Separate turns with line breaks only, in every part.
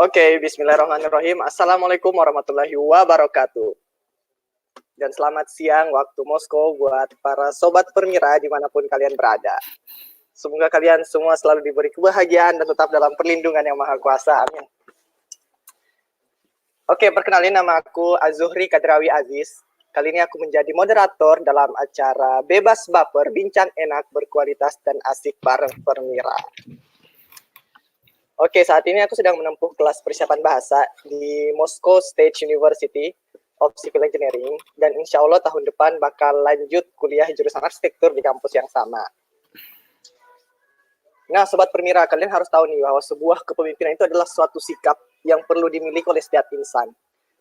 Oke, bismillahirrahmanirrahim. Assalamualaikum warahmatullahi wabarakatuh. Dan selamat siang waktu Moskow buat para sobat Permira dimanapun kalian berada. Semoga kalian semua selalu diberi kebahagiaan dan tetap dalam perlindungan yang maha kuasa. Amin. Oke, perkenalin, nama aku Azuhri Kadrawi Aziz. Kali ini aku menjadi moderator dalam acara Bebas Baper, Bincang Enak, Berkualitas, dan Asik bareng Permira. Oke, saat ini aku sedang menempuh kelas persiapan bahasa di Moscow State University of Civil Engineering, dan insya Allah tahun depan bakal lanjut kuliah jurusan arsitektur di kampus yang sama. Nah, Sobat Permira, kalian harus tahu nih bahwa sebuah kepemimpinan itu adalah suatu sikap yang perlu dimiliki oleh setiap insan.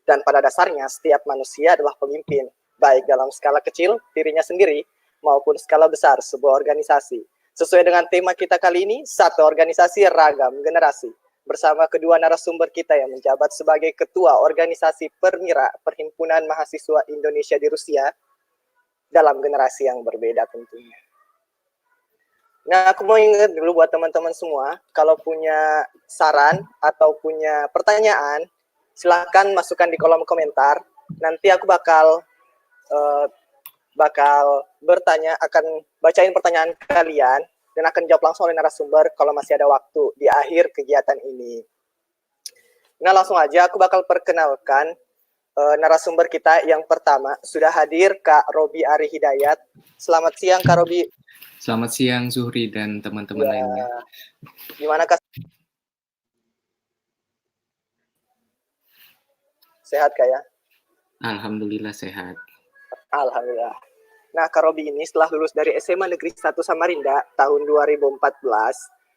Dan pada dasarnya, setiap manusia adalah pemimpin, baik dalam skala kecil, dirinya sendiri, maupun skala besar, sebuah organisasi. Sesuai dengan tema kita kali ini, satu organisasi ragam generasi. Bersama kedua narasumber kita yang menjabat sebagai Ketua Organisasi Permira, Perhimpunan Mahasiswa Indonesia di Rusia, dalam generasi yang berbeda tentunya. Nah, aku mau ingat dulu buat teman-teman semua, kalau punya saran atau punya pertanyaan, silakan masukkan di kolom komentar. Nanti aku bakal bertanya, akan bacain pertanyaan kalian dan akan jawab langsung oleh narasumber kalau masih ada waktu di akhir kegiatan ini. Nah, langsung aja aku bakal perkenalkan narasumber kita yang pertama. Sudah hadir Kak Robi Ari Hidayat. Selamat siang Kak Robi.
Selamat siang Zuhri dan teman-teman lainnya.
Gimana Kak? Sehat Kak ya?
Alhamdulillah sehat.
Alhamdulillah. Nah, Kak Robi ini setelah lulus dari SMA Negeri 1 Samarinda tahun 2014,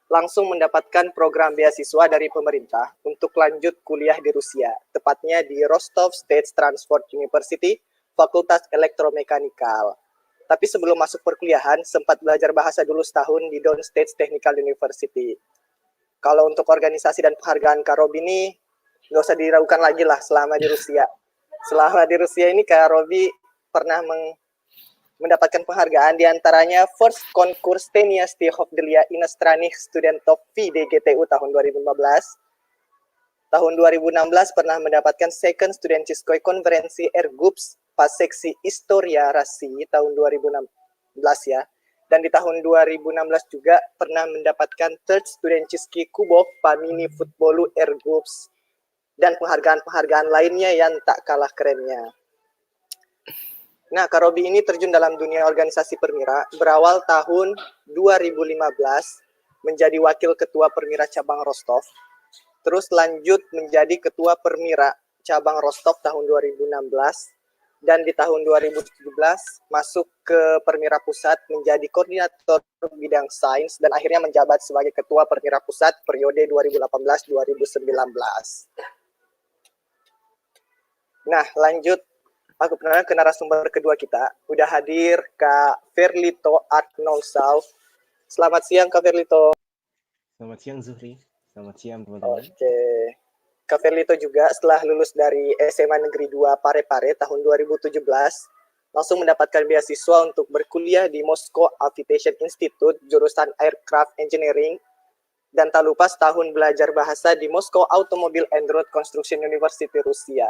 langsung mendapatkan program beasiswa dari pemerintah untuk lanjut kuliah di Rusia, tepatnya di Rostov State Transport University, Fakultas Elektromekanikal. Tapi sebelum masuk perkuliahan, sempat belajar bahasa dulu setahun di Don State Technical University. Kalau untuk organisasi dan penghargaan Kak Robi ini, nggak usah diragukan lagi lah selama di Rusia. Selama di Rusia ini Kak Robi pernah mendapatkan penghargaan, diantaranya First Konkurs Tenia Stihovdelia Inostranih Studentov VDGTU tahun 2015. Tahun 2016 pernah mendapatkan Second Studentiskoi Konferensi Ergups pas seksi Historia Rasi tahun 2016 ya. Dan di tahun 2016 juga pernah mendapatkan Third Studentiski Kubok Pamini Futbolu Ergups dan penghargaan-penghargaan lainnya yang tak kalah kerennya. Nah, Kak Robi ini terjun dalam dunia organisasi Permira berawal tahun 2015 menjadi wakil ketua Permira cabang Rostov. Terus lanjut menjadi ketua Permira cabang Rostov tahun 2016 dan di tahun 2017 masuk ke Permira Pusat menjadi koordinator bidang sains dan akhirnya menjabat sebagai ketua Permira Pusat periode 2018-2019. Nah, lanjut aku kenalkan ke narasumber kedua kita. Udah hadir Kak Ferlito Arnoldsau. Selamat siang Kak Ferlito.
Selamat siang Zuhri. Selamat siang teman-teman.
Oke. Kak Ferlito juga setelah lulus dari SMA Negeri 2 Parepare tahun 2017, langsung mendapatkan beasiswa untuk berkuliah di Moscow Aviation Institute jurusan Aircraft Engineering, dan tak lupa setahun belajar bahasa di Moscow Automobile and Road Construction University Rusia.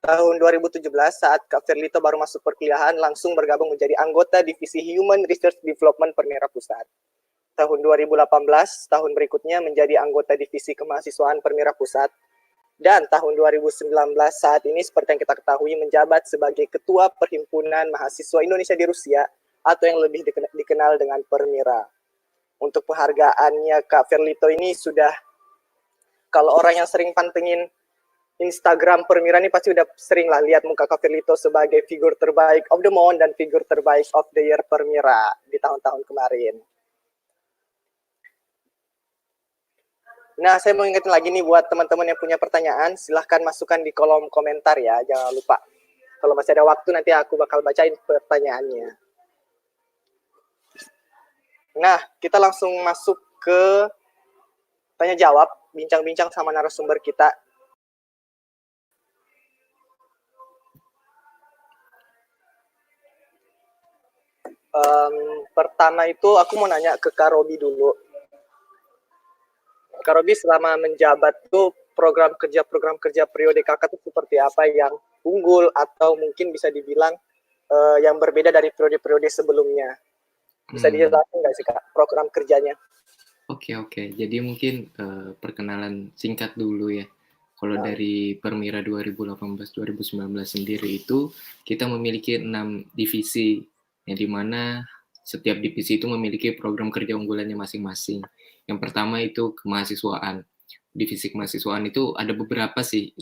Tahun 2017 saat Kak Ferlito baru masuk perkuliahan, langsung bergabung menjadi anggota divisi Human Research Development Permira Pusat. Tahun 2018, tahun berikutnya menjadi anggota divisi kemahasiswaan Permira Pusat. Dan tahun 2019 saat ini seperti yang kita ketahui menjabat sebagai Ketua Perhimpunan Mahasiswa Indonesia di Rusia atau yang lebih dikenal dengan Permira. Untuk penghargaannya Kak Ferlito ini sudah, kalau orang yang sering pantengin Instagram Permira ini pasti udah sering lah lihat muka Kak Ferlito sebagai figur terbaik of the month dan figur terbaik of the year Permira di tahun-tahun kemarin. Nah, saya mau ingetin lagi nih buat teman-teman yang punya pertanyaan, silahkan masukkan di kolom komentar ya, jangan lupa. Kalau masih ada waktu nanti aku bakal bacain pertanyaannya. Nah, kita langsung masuk ke tanya jawab, bincang-bincang sama narasumber kita. Pertama itu aku mau nanya ke Kak Robi dulu. Kak Robi selama menjabat tuh program kerja periode kakak tuh seperti apa yang unggul atau mungkin bisa dibilang yang berbeda dari periode-periode sebelumnya? Bisa dijelaskan nggak sih Kak program kerjanya?
Oke. Jadi mungkin perkenalan singkat dulu ya. Kalau dari Permira 2018-2019 sendiri itu kita memiliki 6 divisi, yang dimana setiap divisi itu memiliki program kerja unggulannya masing-masing. Yang pertama itu kemahasiswaan. Divisi kemahasiswaan itu ada beberapa sih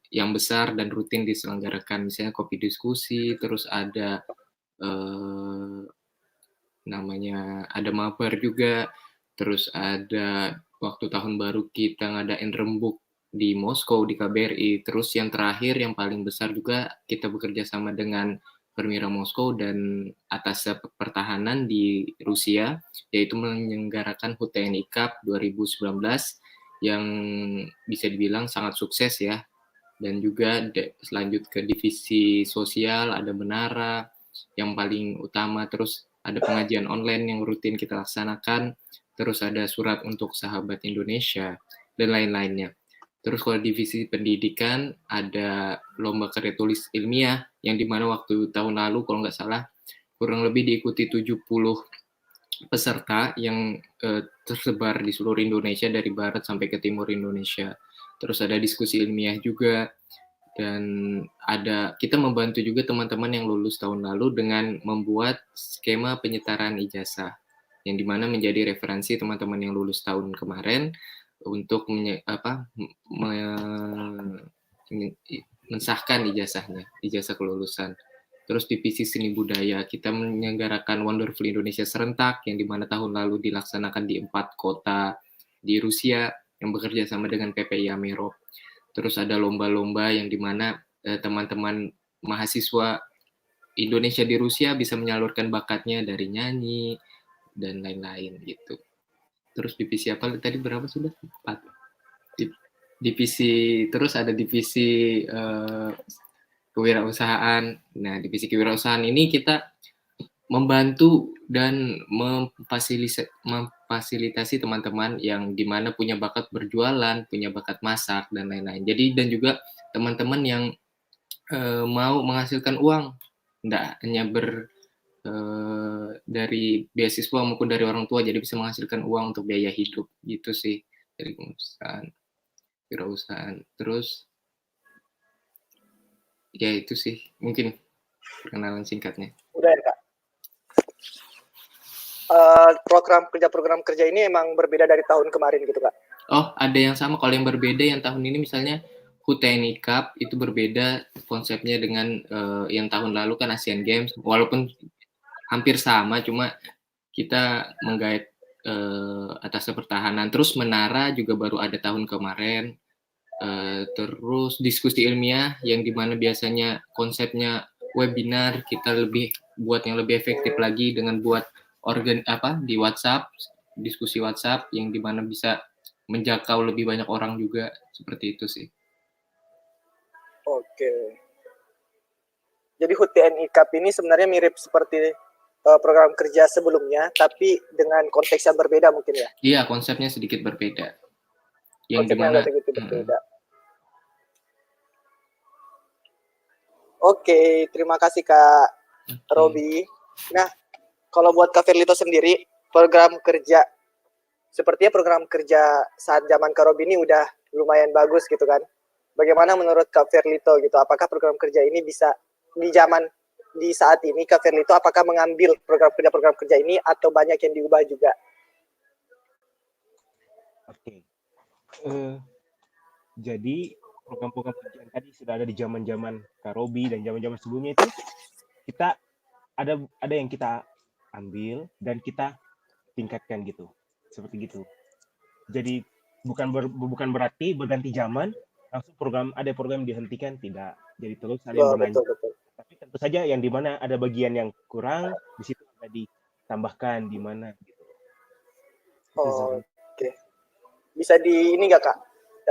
yang besar dan rutin diselenggarakan, misalnya kopi diskusi, terus ada namanya ada mabar juga, terus ada waktu tahun baru kita ngadain rembuk di Moskow di KBRI, terus yang terakhir yang paling besar juga kita bekerja sama dengan Permira Moskow dan Atas Pertahanan di Rusia, yaitu menyelenggarakan HUT TNI Cup 2019 yang bisa dibilang sangat sukses ya. Dan juga selanjut ke divisi sosial, ada menara yang paling utama, terus ada pengajian online yang rutin kita laksanakan, terus ada surat untuk sahabat Indonesia, dan lain-lainnya. Terus kalau divisi pendidikan, ada lomba karya tulis ilmiah, yang dimana waktu tahun lalu, kalau nggak salah, kurang lebih diikuti 70 peserta yang tersebar di seluruh Indonesia, dari barat sampai ke timur Indonesia. Terus ada diskusi ilmiah juga, dan kita membantu juga teman-teman yang lulus tahun lalu dengan membuat skema penyetaraan ijazah, yang dimana menjadi referensi teman-teman yang lulus tahun kemarin untuk mensahkan ijazahnya, ijazah kelulusan. Terus divisi seni budaya, kita menyelenggarakan Wonderful Indonesia Serentak, yang dimana tahun lalu dilaksanakan di 4 kota di Rusia yang bekerja sama dengan PPI Amero. Terus ada lomba-lomba yang dimana teman-teman mahasiswa Indonesia di Rusia bisa menyalurkan bakatnya dari nyanyi dan lain-lain gitu. Terus divisi apa tadi, berapa sudah? 4. Divisi, terus ada divisi kewirausahaan. Nah, divisi kewirausahaan ini kita membantu dan memfasilitasi teman-teman yang dimana punya bakat berjualan, punya bakat masak, dan lain-lain. Jadi, dan juga teman-teman yang mau menghasilkan uang, tidak hanya dari beasiswa maupun dari orang tua, jadi bisa menghasilkan uang untuk biaya hidup, gitu sih dari kewirausahaan. Terus, ya itu sih mungkin perkenalan singkatnya.
Udah ya Kak. Program kerja ini emang berbeda dari tahun kemarin gitu Kak?
Oh, ada yang sama. Kalau yang berbeda yang tahun ini misalnya HUT TNI Cup itu berbeda konsepnya dengan yang tahun lalu kan Asian Games, walaupun hampir sama, cuma kita menggait Atas Pertahanan. Terus menara juga baru ada tahun kemarin. Terus diskusi ilmiah yang dimana biasanya konsepnya webinar, kita lebih buat yang lebih efektif lagi dengan buat di WhatsApp, diskusi WhatsApp yang dimana bisa menjangkau lebih banyak orang juga, seperti itu sih.
Oke. Jadi HUT TNI Cup ini sebenarnya mirip seperti program kerja sebelumnya, tapi dengan konteks yang berbeda mungkin ya?
Iya, konsepnya sedikit berbeda. Yang
konsepnya
dimana
sedikit berbeda. Oke, terima kasih Kak Robi. Nah, kalau buat Kak Firlito sendiri, program kerja sepertinya program kerja saat zaman Kak Robi ini udah lumayan bagus gitu kan. Bagaimana menurut Kak Firlito gitu? Apakah program kerja ini bisa di saat ini Kak Firlito apakah mengambil program kerja ini atau banyak yang diubah juga?
Oke. Jadi program-program kerjaan tadi sudah ada di zaman-zaman Kak Robi dan zaman-zaman sebelumnya itu kita ada yang kita ambil dan kita tingkatkan gitu, seperti gitu. Jadi bukan berarti berganti zaman langsung ada program dihentikan, tidak. Jadi terus ada yang berlanjut.
Betul.
Tapi tentu saja yang dimana ada bagian yang kurang di situ ada ditambahkan di mana gitu.
Oke. Bisa di ini nggak Kak?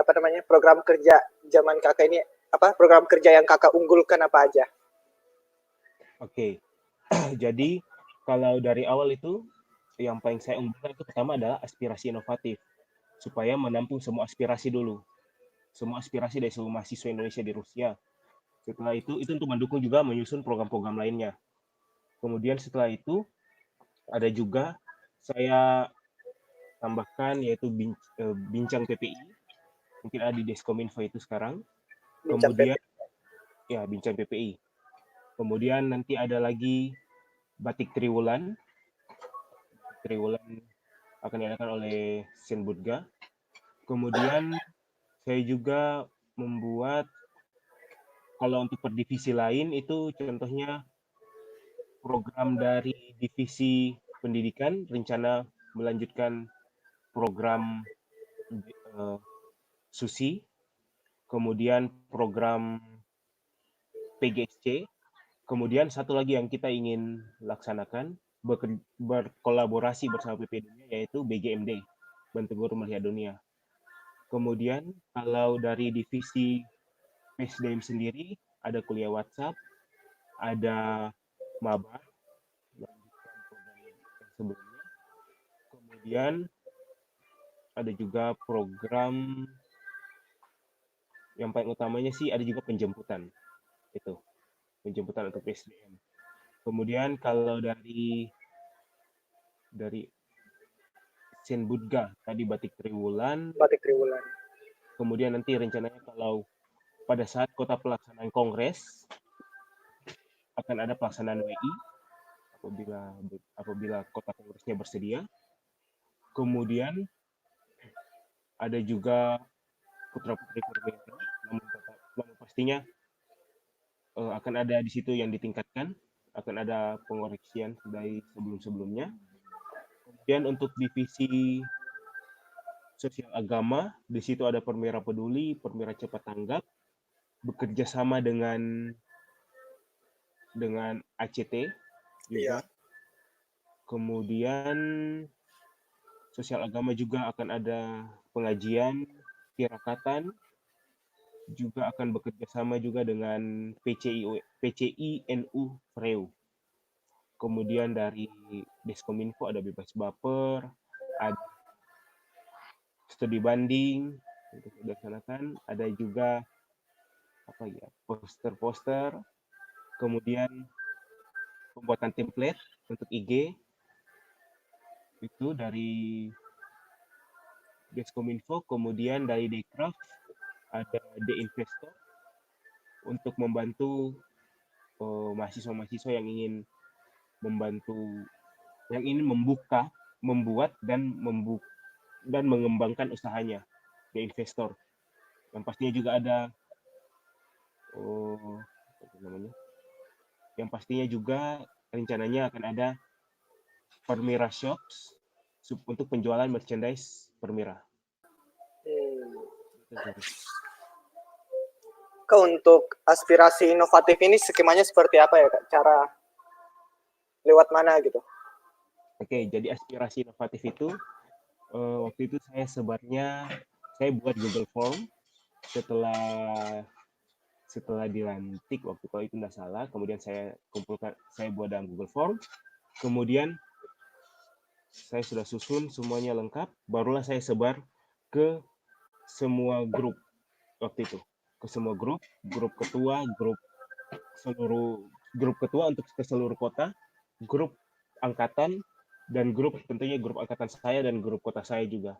Apa namanya, program kerja zaman kakak ini, apa program kerja yang kakak unggulkan apa aja?
Oke. Jadi kalau dari awal itu yang paling saya unggulkan itu pertama adalah aspirasi inovatif. supaya menampung semua aspirasi dulu, semua aspirasi dari seluruh mahasiswa Indonesia di Rusia. Setelah itu untuk mendukung juga menyusun program-program lainnya. Kemudian setelah itu ada juga saya tambahkan yaitu bincang PPI, mungkin ada di Deskominfo itu sekarang.
Bincang
Kemudian
PP.
ya bincang PPI. Kemudian nanti ada lagi Batik Triwulan. Triwulan akan diadakan oleh Senbudga. Kemudian saya juga membuat, kalau untuk per divisi lain itu contohnya program dari divisi pendidikan, rencana melanjutkan program SUSI, kemudian program PGSC, kemudian satu lagi yang kita ingin laksanakan berkolaborasi bersama PP Dunia yaitu BGMD, Bantu Guru Melihat Dunia. Kemudian kalau dari divisi PSDM sendiri ada kuliah WhatsApp, ada mabar, melanjutkan program yang sebelumnya. Kemudian ada juga program yang paling utamanya sih ada juga penjemputan, itu penjemputan untuk PSDM. Kemudian kalau dari Senbudga tadi Batik Triwulan, kemudian nanti rencananya kalau pada saat kota pelaksanaan kongres akan ada pelaksanaan WI apabila kota kongresnya bersedia. Kemudian ada juga putra-putri perwira, namun pastinya akan ada di situ yang ditingkatkan, akan ada pengoreksian dari sebelum-sebelumnya. Kemudian untuk divisi sosial agama, di situ ada Permira Peduli, Permira Cepat Tanggap, bekerja sama dengan ACT juga.
Iya.
Kemudian sosial agama juga akan ada pengajian, tirakatan, juga akan bekerja sama juga dengan PCI NU Freu. Kemudian dari Deskominfo ada Bebas Baper, ada studi banding untuk dilaksanakan, ada juga poster-poster, kemudian pembuatan template untuk IG itu dari Deskominfo. Kemudian dari Dekraf ada The Investor untuk membantu mahasiswa-mahasiswa yang ingin membuat dan mengembangkan usahanya, The Investor. Yang pastinya juga ada yang pastinya juga rencananya akan ada Permira Shops untuk penjualan merchandise Permira.
Kak, untuk aspirasi inovatif ini skemanya seperti apa ya Kak? Cara lewat mana gitu?
Oke, jadi aspirasi inovatif itu waktu itu saya buat Google Form setelah dilantik waktu itu tidak salah. Kemudian saya buat dalam Google Form. Kemudian saya sudah susun semuanya lengkap, barulah saya sebar ke semua grup waktu itu, ke semua grup ketua, grup ketua untuk ke seluruh kota, grup angkatan, dan tentunya grup angkatan saya dan grup kota saya juga.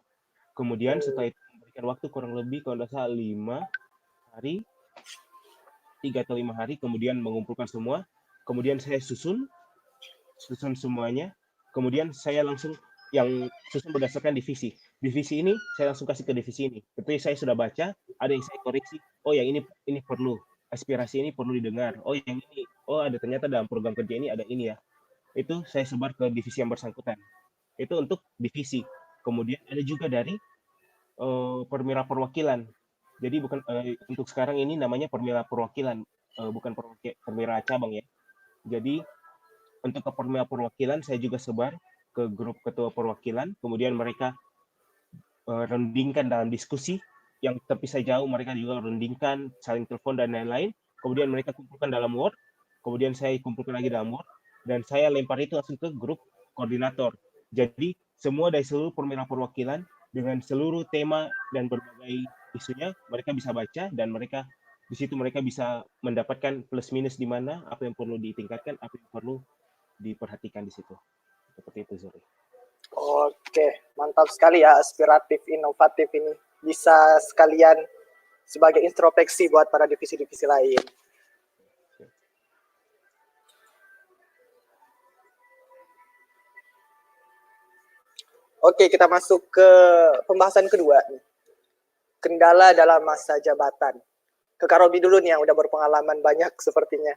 Kemudian setelah itu memberikan waktu kurang lebih kalau tidak salah 3 atau 5 hari, kemudian mengumpulkan semua, kemudian saya susun semuanya, kemudian saya langsung yang susun berdasarkan divisi ini saya langsung kasih ke divisi ini. Tentunya saya sudah baca, ada yang saya koreksi, oh yang ini perlu, aspirasi ini perlu didengar, oh yang ini, oh ada ternyata dalam program kerja ini ada ini ya, itu saya sebar ke divisi yang bersangkutan. Itu untuk divisi. Kemudian ada juga dari Permira Perwakilan. Jadi bukan untuk sekarang ini namanya Permira Perwakilan, bukan Permira Cabang ya. Jadi untuk ke Permira Perwakilan saya juga sebar ke grup ketua perwakilan, kemudian mereka rundingkan dalam diskusi yang terpisah jauh, mereka juga rundingkan, saling telepon dan lain-lain, kemudian mereka kumpulkan dalam Word, kemudian saya kumpulkan lagi dalam Word, dan saya lempar itu langsung ke grup koordinator. Jadi semua dari seluruh Permira Perwakilan dengan seluruh tema dan berbagai isunya. Mereka bisa baca dan di situ mereka bisa mendapatkan plus minus di mana, apa yang perlu ditingkatkan, apa yang perlu diperhatikan di situ. Seperti itu, Zuri.
Oke, mantap sekali ya, aspiratif, inovatif ini. Bisa sekalian sebagai introspeksi buat para divisi-divisi lain. Oke, kita masuk ke pembahasan kedua nih. Kendala dalam masa jabatan. Ke Kak Robi dulu nih yang udah berpengalaman banyak sepertinya.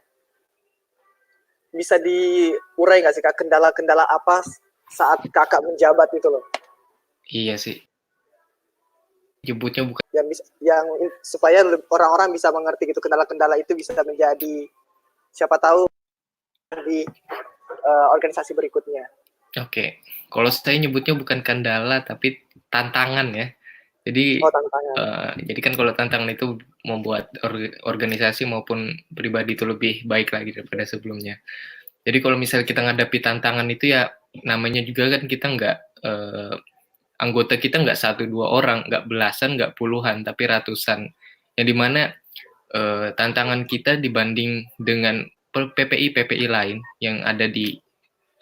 Bisa diurai nggak sih Kak, kendala-kendala apa saat Kakak menjabat itu loh?
Iya sih. Nyebutnya bukan
Yang supaya orang-orang bisa mengerti gitu, kendala-kendala itu bisa menjadi siapa tahu di organisasi berikutnya.
Oke. Kalau saya nyebutnya bukan kendala tapi tantangan ya. Jadi
tantangan.
jadi kan kalau tantangan itu membuat organisasi maupun pribadi itu lebih baik lagi daripada sebelumnya. Jadi kalau misalnya kita ngadapi tantangan itu ya namanya juga kan kita nggak anggota kita nggak 1-2 orang, nggak belasan, nggak puluhan, tapi ratusan. Yang dimana tantangan kita dibanding dengan PPI lain yang ada di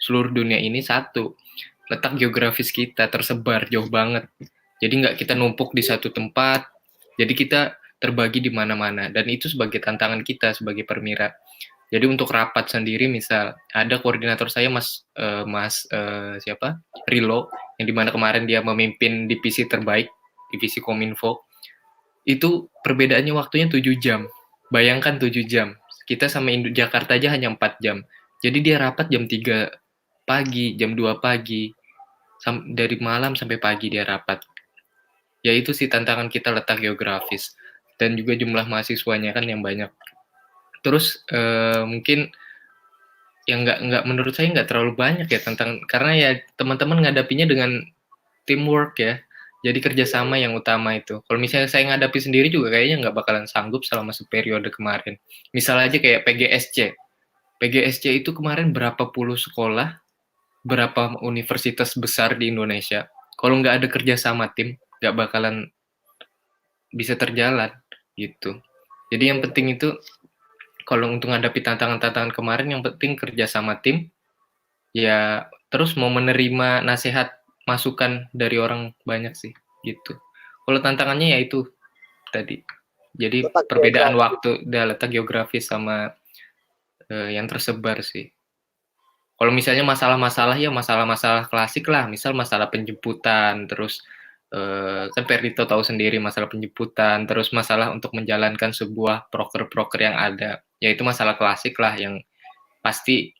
seluruh dunia ini satu, letak geografis kita tersebar jauh banget. Jadi nggak kita numpuk di satu tempat, jadi kita terbagi di mana-mana. Dan itu sebagai tantangan kita sebagai Permira. Jadi untuk rapat sendiri, misal ada koordinator saya Mas siapa? Rilo, yang dimana kemarin dia memimpin divisi terbaik, divisi Kominfo. Itu perbedaannya waktunya 7 jam. Bayangkan 7 jam. Kita sama Jakarta aja hanya 4 jam. Jadi dia rapat jam 3 pagi, jam 2 pagi. Dari malam sampai pagi dia rapat. Ya itu sih tantangan kita, letak geografis. Dan juga jumlah mahasiswanya kan yang banyak. Terus mungkin yang nggak menurut saya nggak terlalu banyak ya tantangan, karena ya teman-teman ngadapinya dengan teamwork ya. Jadi kerjasama yang utama itu. Kalau misalnya saya ngadapi sendiri juga kayaknya nggak bakalan sanggup selama seperiode kemarin. Misal aja kayak PGSC. PGSC itu kemarin berapa puluh sekolah, berapa universitas besar di Indonesia. Kalau nggak ada kerjasama tim, nggak bakalan bisa terjalan gitu. Jadi yang penting itu kalau untuk menghadapi tantangan-tantangan kemarin, yang penting kerjasama tim. Ya terus mau menerima nasihat, masukan dari orang banyak sih gitu. Kalau tantangannya ya itu tadi. Jadi
Letak
perbedaan
geografis.
waktu dan letak geografis sama yang tersebar sih. Kalau misalnya masalah-masalah ya masalah-masalah klasik lah, misal masalah penjemputan, terus kan Perdito tahu sendiri masalah penjemputan, terus masalah untuk menjalankan sebuah proker-proker yang ada, yaitu masalah klasik lah yang pasti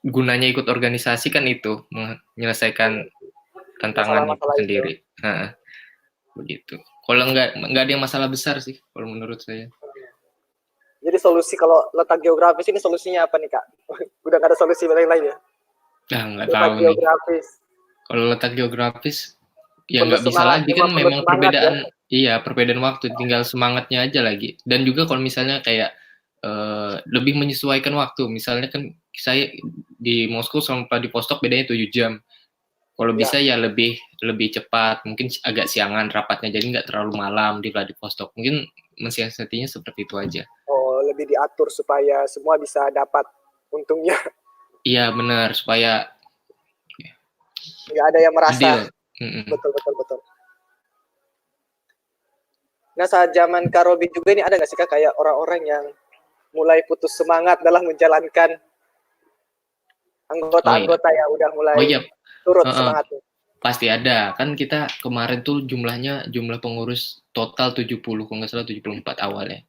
gunanya ikut organisasi kan itu menyelesaikan tantangan itu
Masalah-masalah
sendiri. Nah, begitu. Kalau nggak ada yang masalah besar sih, kalau menurut saya.
Jadi solusi kalau letak geografis ini solusinya apa nih Kak? Udah nggak ada solusi lain-lain ya?
Nah, nggak
Letak
tahu nih.
geografis.
Kalau letak geografis, ya
Perlu
nggak bisa
semangat,
lagi kan memang
semangat
perbedaan,
ya.
iya perbedaan waktu, tinggal semangatnya aja lagi. Dan juga kalau misalnya kayak lebih menyesuaikan waktu, misalnya kan saya di Moskow sama di Vostok bedanya 7 jam. Kalau
Ya.
bisa ya lebih cepat, mungkin agak siangan rapatnya, jadi nggak terlalu malam di Vladivostok. Mungkin mensiasatinya seperti itu aja.
Oh, lebih diatur supaya semua bisa dapat untungnya.
Iya benar, supaya
Nggak ada yang merasa.
adil.
Betul. Nah, saat zaman Kak Robi juga ini ada nggak sih Kak kayak orang-orang yang mulai putus semangat dalam menjalankan anggota-anggota yang udah mulai turut semangatnya?
Pasti ada. Kan kita kemarin tuh jumlah pengurus total 70, kalau nggak salah 74 awalnya.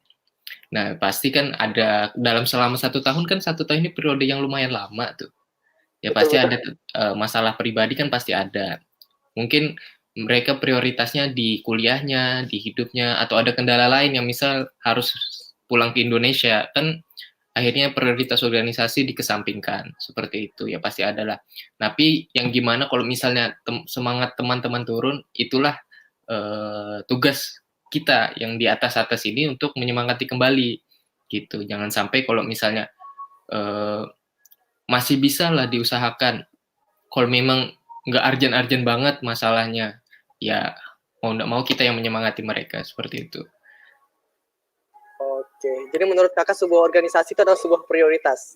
Nah, pasti kan ada dalam selama 1 tahun, kan 1 tahun ini periode yang lumayan lama tuh. Ya
Betul,
pasti ada masalah pribadi kan pasti ada. Mungkin mereka prioritasnya di kuliahnya, di hidupnya, atau ada kendala lain yang misal harus pulang ke Indonesia, kan akhirnya prioritas organisasi dikesampingkan, seperti itu ya pasti ada lah. Tapi yang gimana kalau misalnya semangat teman-teman turun, itulah tugas kita yang di atas ini untuk menyemangati kembali gitu. Jangan sampai kalau misalnya masih bisa lah diusahakan. Kalau memang nggak urgent banget masalahnya, ya mau nggak mau kita yang menyemangati mereka seperti itu.
Oke, jadi menurut kakak sebuah organisasi itu adalah sebuah prioritas.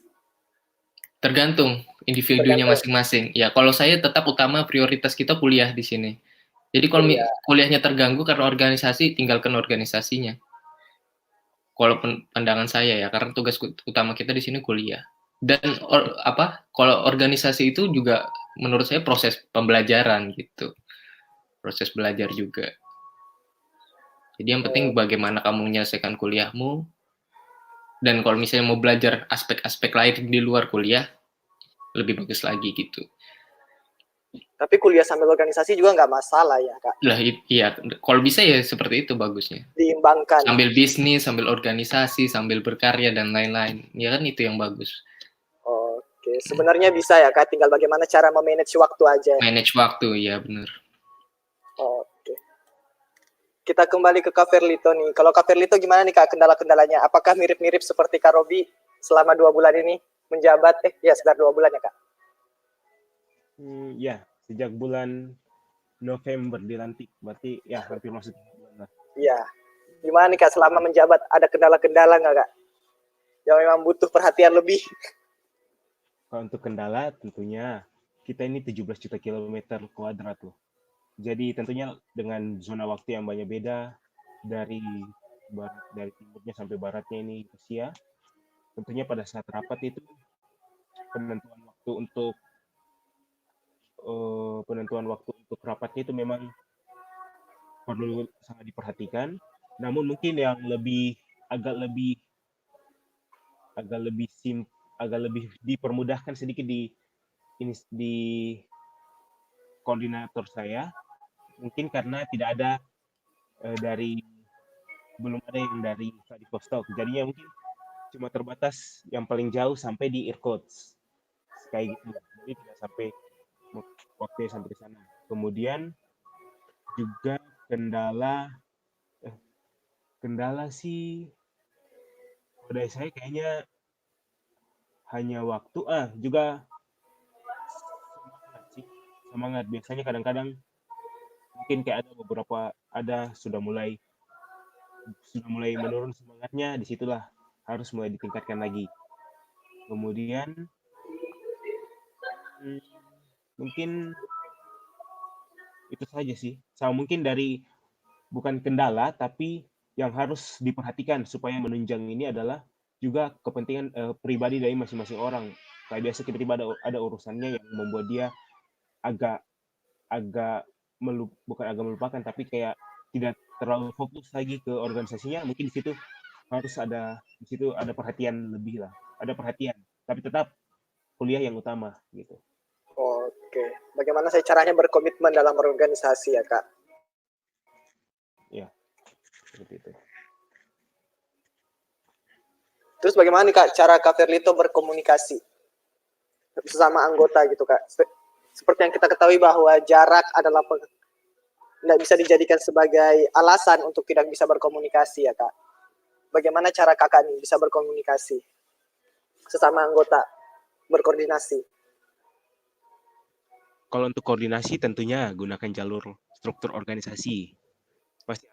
Tergantung individunya
Tergantung.
masing-masing. Ya, kalau saya tetap utama prioritas kita kuliah di sini. Jadi kalau
Kuliah.
kuliahnya terganggu karena organisasi, tinggalkan organisasinya. Kalau pandangan saya ya, karena tugas utama kita di sini kuliah. Dan kalau organisasi itu juga menurut saya proses pembelajaran gitu. Proses belajar juga. Jadi yang penting bagaimana kamu menyelesaikan kuliahmu. Dan kalau misalnya mau belajar aspek-aspek lain di luar kuliah, lebih bagus lagi gitu.
Tapi kuliah sambil organisasi juga nggak masalah ya, Kak?
Lah iya, kalau bisa ya seperti itu bagusnya.
Diimbangkan.
Sambil bisnis, sambil organisasi, sambil berkarya dan lain-lain. Ya kan itu yang bagus.
Oke, sebenarnya bisa ya, Kak, tinggal bagaimana cara memanage waktu aja.
Manage waktu, ya benar.
Oke. Kita kembali ke Kak Ferlito nih. Kalau Kak Ferlito gimana nih, Kak, kendala-kendalanya? Apakah mirip-mirip seperti Kak Robi selama 2 bulan ini menjabat? Ya, sekitar 2 bulan ya, Kak?
Ya, sejak bulan November dilantik, berarti ya hampir masuk bulan lah.
Iya. Gimana nih, Kak, selama menjabat? Ada kendala-kendala nggak, Kak? Yang memang butuh perhatian lebih?
Kalau untuk kendala, tentunya kita ini 17 juta kilometer kuadrat loh. Jadi tentunya dengan zona waktu yang banyak beda, dari timurnya sampai baratnya ini Asia. Tentunya pada saat rapat itu penentuan waktu untuk rapatnya itu memang perlu sangat diperhatikan. Namun mungkin yang agak lebih dipermudahkan sedikit di koordinator saya, mungkin karena belum ada yang dari Vladivostok, jadinya mungkin cuma terbatas yang paling jauh sampai di Irkutsk kayak gitu, jadi tidak sampai waktunya sampai ke sana. Kemudian juga kendala sih dari saya kayaknya hanya waktu, juga semangat. Biasanya kadang-kadang mungkin kayak sudah mulai menurun semangatnya, disitulah harus mulai ditingkatkan lagi. Kemudian mungkin itu saja sih. Sama mungkin bukan kendala, tapi yang harus diperhatikan supaya menunjang ini adalah juga kepentingan pribadi dari masing-masing orang. Kayak biasa tiba-tiba ada urusannya yang membuat dia bukan agak melupakan, tapi kayak tidak terlalu fokus lagi ke organisasinya. Mungkin di situ ada perhatian lebih lah. Ada perhatian, tapi tetap kuliah yang utama gitu.
Oke. Bagaimana saya caranya berkomitmen dalam organisasi ya, Kak?
Ya, seperti itu.
Terus bagaimana nih, Kak, cara Kak Ferlito berkomunikasi sesama anggota gitu, Kak? Seperti yang kita ketahui bahwa jarak adalah tidak bisa dijadikan sebagai alasan untuk tidak bisa berkomunikasi ya, Kak. Bagaimana cara Kakak nih bisa berkomunikasi sesama anggota, berkoordinasi?
Kalau untuk koordinasi tentunya gunakan jalur struktur organisasi. Pasti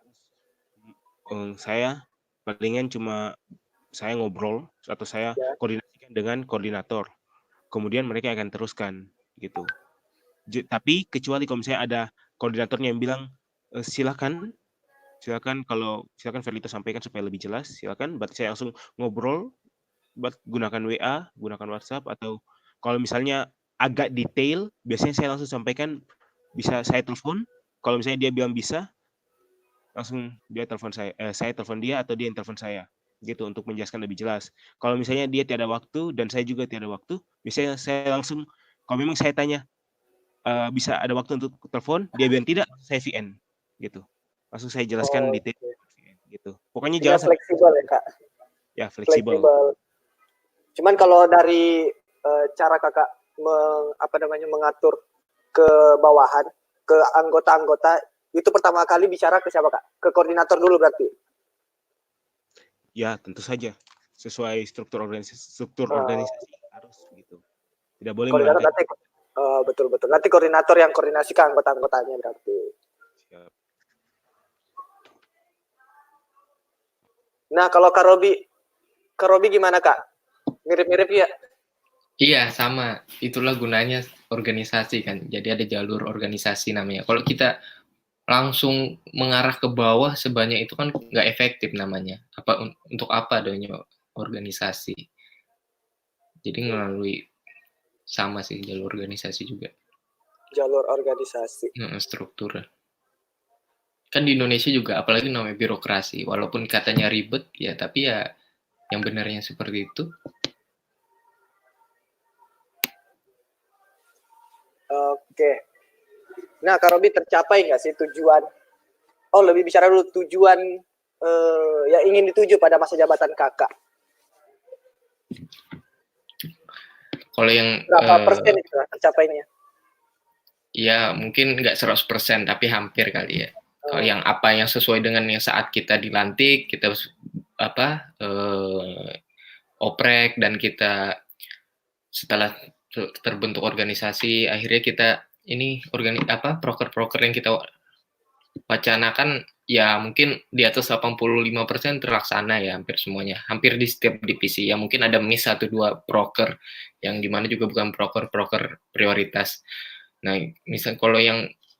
saya palingan cuma saya ngobrol atau saya koordinasikan dengan koordinator. Kemudian mereka akan teruskan gitu. Tapi kecuali kalau misalnya ada koordinatornya yang bilang silakan Ferlito sampaikan supaya lebih jelas, silakan. Berarti saya langsung ngobrol, gunakan WA, gunakan WhatsApp, atau kalau misalnya agak detail, biasanya saya langsung sampaikan, bisa saya telepon. Kalau misalnya dia bilang bisa, langsung dia telepon saya telepon dia atau dia yang telepon saya gitu untuk menjelaskan lebih jelas. Kalau misalnya dia tiada waktu dan saya juga tiada waktu, biasanya saya langsung, kalau memang saya tanya bisa ada waktu untuk telepon, dia bilang tidak, saya VN gitu. Langsung saya jelaskan detail gitu. Pokoknya jangan
fleksibel ya, Kak.
Ya, fleksibel.
Cuman kalau dari cara Kakak mengatur ke bawahan, ke anggota-anggota, itu pertama kali bicara ke siapa, Kak? Ke koordinator dulu berarti?
Ya, tentu saja. Sesuai struktur organisasi harus gitu. Tidak boleh
koordinator berarti, betul-betul. Nanti koordinator yang koordinasi ke anggota-anggotanya berarti. Nah, kalau Kak Robi gimana Kak? Mirip-mirip ya?
Iya, sama. Itulah gunanya organisasi kan. Jadi ada jalur organisasi namanya. Kalau kita langsung mengarah ke bawah sebanyak itu kan nggak efektif namanya. Untuk apa adanya organisasi? Jadi melalui sama sih jalur organisasi juga.
Jalur organisasi.
Struktur. Kan di Indonesia juga apalagi namanya birokrasi. Walaupun katanya ribet ya, tapi ya yang benarnya seperti itu.
Oke. Nah, Kak Robi tercapai nggak sih tujuan? Oh, lebih bicara dulu tujuan yang ingin dituju pada masa jabatan Kakak.
Kalau yang
Berapa persen itu tercapainya?
ya mungkin nggak 100% tapi hampir kali ya. Kalau yang apa yang sesuai dengan yang saat kita dilantik, kita oprek dan kita setelah terbentuk organisasi, akhirnya kita ini proker-proker yang kita wacanakan ya mungkin di atas 85% terlaksana ya hampir semuanya. Hampir di setiap divisi. Ya mungkin ada miss 1-2 proker yang dimana juga bukan proker prioritas. Nah, misal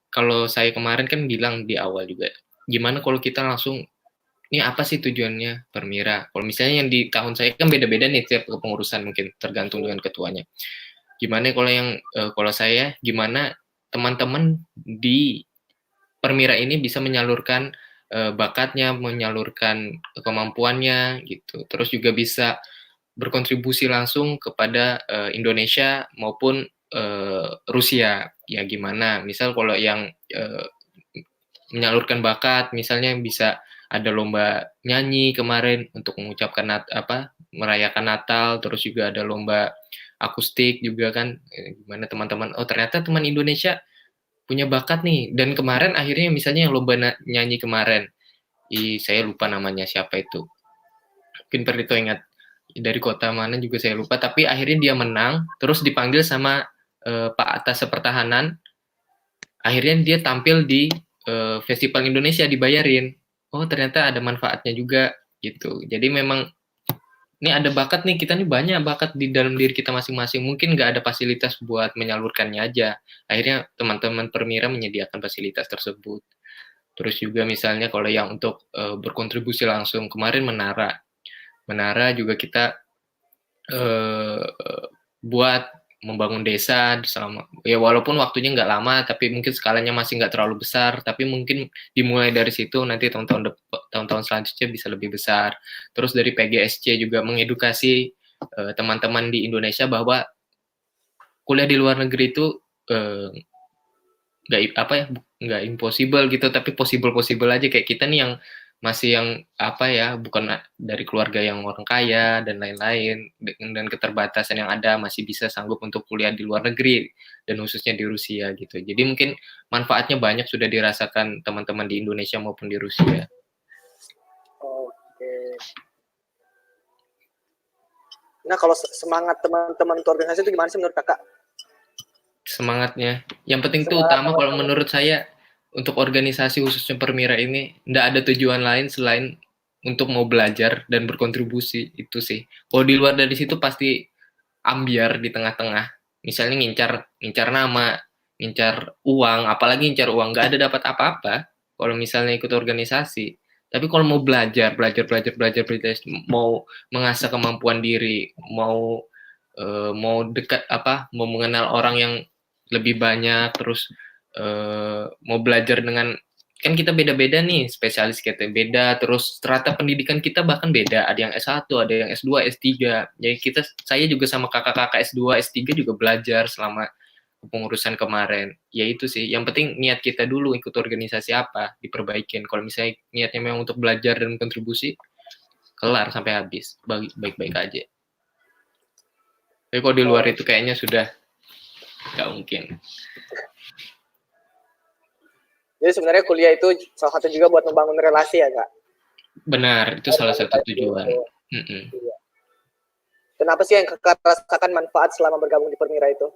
kalau saya kemarin kan bilang di awal juga, gimana kalau kita langsung ini apa sih tujuannya Permira? Kalau misalnya yang di tahun saya kan beda-beda nih tiap kepengurusan mungkin tergantung dengan ketuanya. Gimana kalau saya gimana teman-teman di Permira ini bisa menyalurkan bakatnya, menyalurkan kemampuannya gitu. Terus juga bisa berkontribusi langsung kepada Indonesia maupun Rusia. Ya gimana? Misal kalau yang menyalurkan bakat, misalnya bisa ada lomba nyanyi kemarin untuk mengucapkan merayakan Natal, terus juga ada lomba akustik juga kan. Gimana teman-teman? Oh ternyata teman Indonesia punya bakat nih. Dan kemarin akhirnya misalnya yang lomba nyanyi kemarin, saya lupa namanya siapa itu. Mungkin Perlito ingat dari kota mana juga saya lupa. Tapi akhirnya dia menang, terus dipanggil sama Pak Atas Pertahanan. Akhirnya dia tampil di Festival Indonesia dibayarin. Oh ternyata ada manfaatnya juga gitu. Jadi memang ini ada bakat nih, kita nih banyak bakat di dalam diri kita masing-masing. Mungkin nggak ada fasilitas buat menyalurkannya aja. Akhirnya teman-teman Permira menyediakan fasilitas tersebut. Terus juga misalnya kalau yang untuk berkontribusi langsung, kemarin Menara juga kita buat membangun desa selama ya walaupun waktunya nggak lama tapi mungkin skalanya masih nggak terlalu besar tapi mungkin dimulai dari situ nanti tahun-tahun selanjutnya bisa lebih besar. Terus dari PGSC juga mengedukasi teman-teman di Indonesia bahwa kuliah di luar negeri itu nggak impossible gitu tapi possible aja kayak kita nih yang masih yang bukan dari keluarga yang orang kaya dan lain-lain dan keterbatasan yang ada masih bisa sanggup untuk kuliah di luar negeri dan khususnya di Rusia gitu. Jadi mungkin manfaatnya banyak sudah dirasakan teman-teman di Indonesia maupun di Rusia.
Oke. Nah kalau semangat teman-teman untuk organisasi itu gimana sih menurut kakak?
Semangatnya, yang penting tuh utama kalau menurut saya untuk organisasi khususnya Permira ini nggak ada tujuan lain selain untuk mau belajar dan berkontribusi itu sih. Kalau di luar dari situ pasti ambiar di tengah-tengah. Misalnya ngincar nama, ngincar uang, apalagi ngincar uang nggak ada dapat apa-apa. Kalau misalnya ikut organisasi, tapi kalau mau belajar, mau mengasah kemampuan diri, mau dekat mau mengenal orang yang lebih banyak, terus mau belajar dengan kan kita beda-beda nih, spesialis kita beda, terus strata pendidikan kita bahkan beda, ada yang S1, ada yang S2, S3. Jadi saya juga sama kakak-kakak S2, S3 juga belajar selama pengurusan kemarin. Ya itu sih, yang penting niat kita dulu ikut organisasi apa, diperbaikin. Kalau misalnya niatnya memang untuk belajar dan kontribusi, kelar sampai habis, baik-baik aja. Tapi kalau di luar itu kayaknya sudah nggak mungkin.
Jadi sebenarnya kuliah itu salah satu juga buat membangun relasi ya kak?
Benar, itu salah satu tujuan.
Iya. Kenapa sih yang kakak rasakan manfaat selama bergabung di Permira itu?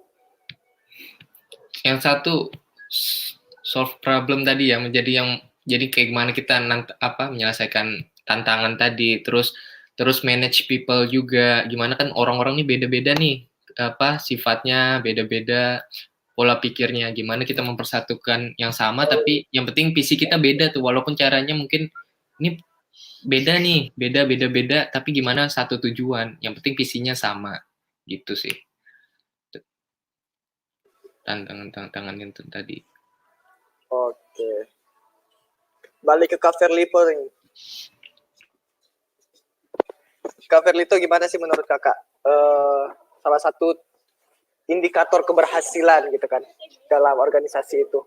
Yang satu solve problem tadi ya, jadi kayak gimana kita menyelesaikan tantangan tadi, terus manage people juga, gimana kan orang-orang ini beda-beda nih, sifatnya beda-beda, pola pikirnya, gimana kita mempersatukan yang sama, tapi yang penting visi kita beda tuh, walaupun caranya mungkin ini beda nih, beda, tapi gimana satu tujuan, yang penting visinya sama, gitu sih. Tantangan yang tadi.
Oke. Balik ke Kak Verlito nih. Kak Verlito, gimana sih menurut kakak salah satu indikator keberhasilan gitu kan dalam organisasi itu?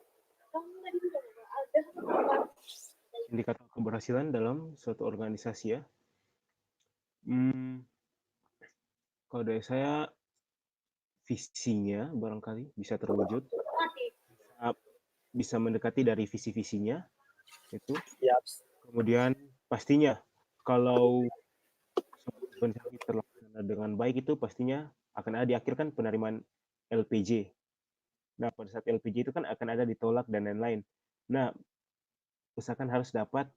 Indikator keberhasilan dalam suatu organisasi ya. Kalau dari saya, visinya barangkali bisa terwujud, bisa mendekati dari visi-visinya itu.
Yep.
Kemudian pastinya kalau organisasi terlaksana dengan baik itu pastinya akan ada diakhirkan penerimaan LPJ. Nah, pada saat LPJ itu kan akan ada ditolak dan lain-lain. Nah, usahakan harus dapat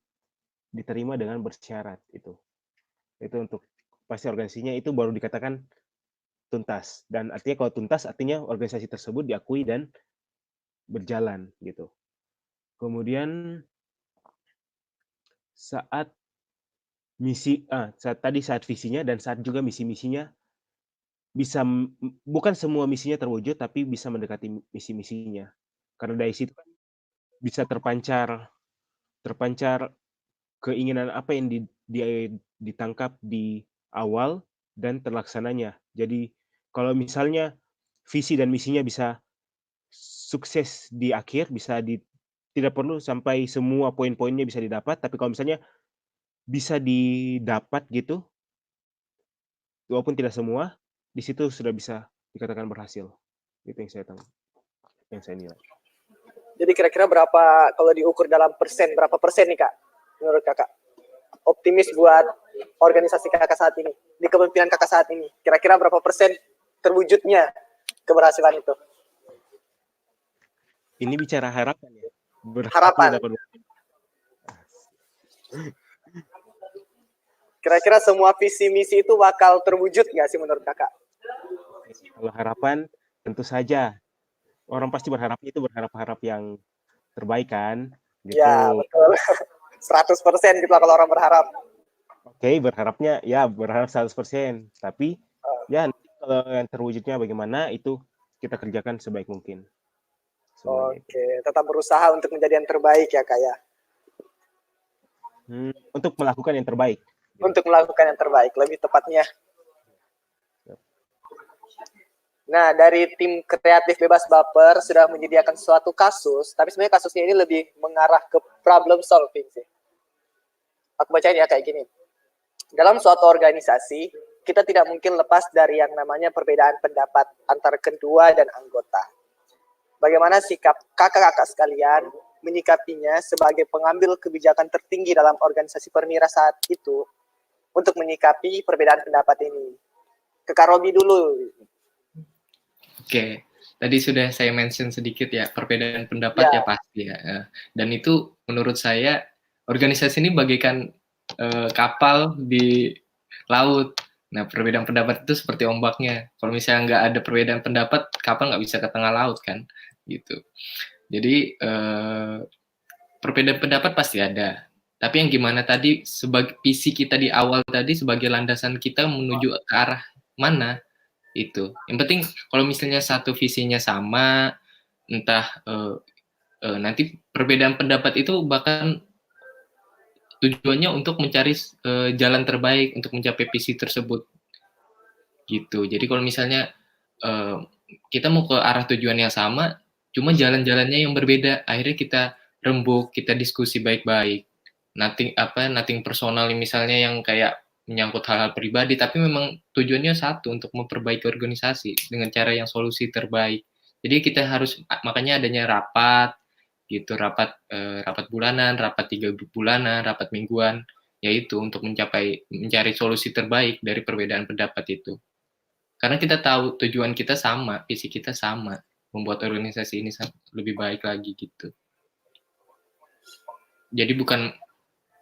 diterima dengan bersyarat itu. Itu untuk pasti organisasinya itu baru dikatakan tuntas. Dan artinya kalau tuntas artinya organisasi tersebut diakui dan berjalan gitu. Kemudian saat saat visinya dan saat juga misi-misinya bisa, bukan semua misinya terwujud tapi bisa mendekati misi-misinya. Karena dari situ kan bisa terpancar keinginan apa yang ditangkap di awal dan terlaksananya. Jadi kalau misalnya visi dan misinya bisa sukses di akhir, tidak perlu sampai semua poin-poinnya bisa didapat, tapi kalau misalnya bisa didapat gitu, walaupun tidak semua, di situ sudah bisa dikatakan berhasil. Itu yang saya nilai.
Jadi kira-kira berapa, kalau diukur dalam persen, berapa persen nih Kak menurut kakak optimis buat organisasi kakak saat ini, di kepemimpinan kakak saat ini, kira-kira berapa persen terwujudnya keberhasilan itu?
Ini bicara harapan ya.
Harapan. Kira-kira semua visi misi itu bakal terwujud nggak sih menurut kakak?
Kalau harapan tentu saja orang pasti berharap yang terbaik kan? Gitu.
Ya betul. 100% gitu lah kalau orang berharap.
Oke, berharapnya ya berharap 100%. Tapi ya nanti kalau yang terwujudnya bagaimana itu kita kerjakan sebaik mungkin.
Oke, tetap berusaha untuk menjadi yang terbaik ya Kak ya.
Untuk melakukan yang terbaik.
Untuk melakukan yang terbaik, lebih tepatnya. Nah, dari tim kreatif bebas baper sudah menyediakan suatu kasus, tapi sebenarnya kasusnya ini lebih mengarah ke problem solving sih. Aku bacain ya kayak gini. Dalam suatu organisasi, kita tidak mungkin lepas dari yang namanya perbedaan pendapat antara kedua dan anggota. Bagaimana sikap kakak-kakak sekalian menyikapinya sebagai pengambil kebijakan tertinggi dalam organisasi Permira saat itu untuk menyikapi perbedaan pendapat ini? Ke Kak Robi dulu.
Oke, tadi sudah saya mention sedikit ya, perbedaan pendapat ya pasti ya. Dan itu menurut saya organisasi ini bagaikan kapal di laut. Nah, perbedaan pendapat itu seperti ombaknya. Kalau misalnya nggak ada perbedaan pendapat, kapal nggak bisa ke tengah laut kan, gitu. Jadi perbedaan pendapat pasti ada. Tapi yang gimana tadi sebagai visi kita di awal tadi sebagai landasan kita menuju ke arah mana itu. Yang penting kalau misalnya satu visinya sama, entah nanti perbedaan pendapat itu bahkan tujuannya untuk mencari jalan terbaik untuk mencapai visi tersebut. Gitu. Jadi kalau misalnya kita mau ke arah tujuan yang sama, cuma jalan-jalannya yang berbeda, akhirnya kita rembuk, kita diskusi baik-baik. Nothing personal misalnya yang kayak menyangkut hal-hal pribadi, tapi memang tujuannya satu, untuk memperbaiki organisasi dengan cara yang solusi terbaik. Jadi kita harus, makanya adanya rapat gitu, rapat bulanan, rapat 3 bulanan, rapat mingguan, yaitu untuk mencari solusi terbaik dari perbedaan pendapat itu. Karena kita tahu tujuan kita sama, visi kita sama, membuat organisasi ini lebih baik lagi gitu. Jadi bukan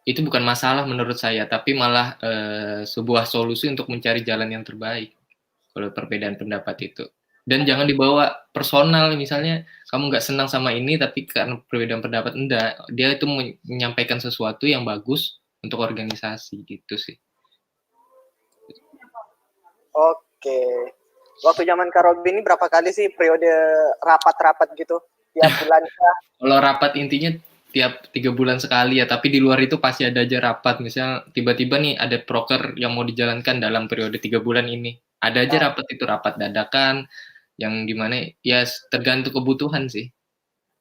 itu bukan masalah menurut saya, tapi malah sebuah solusi untuk mencari jalan yang terbaik kalau perbedaan pendapat itu. Dan jangan dibawa personal, misalnya kamu nggak senang sama ini, tapi karena perbedaan pendapat, enggak. Dia itu menyampaikan sesuatu yang bagus untuk organisasi, gitu sih.
Oke. Waktu zaman Kak Robi ini berapa kali sih periode rapat-rapat gitu? Tiap bulan kah?
Kalau rapat intinya tiap 3 bulan sekali ya, tapi di luar itu pasti ada aja rapat. Misalnya tiba-tiba nih ada proker yang mau dijalankan dalam periode 3 bulan ini. Ada aja rapat itu, rapat dadakan, yang dimana ya tergantung kebutuhan sih.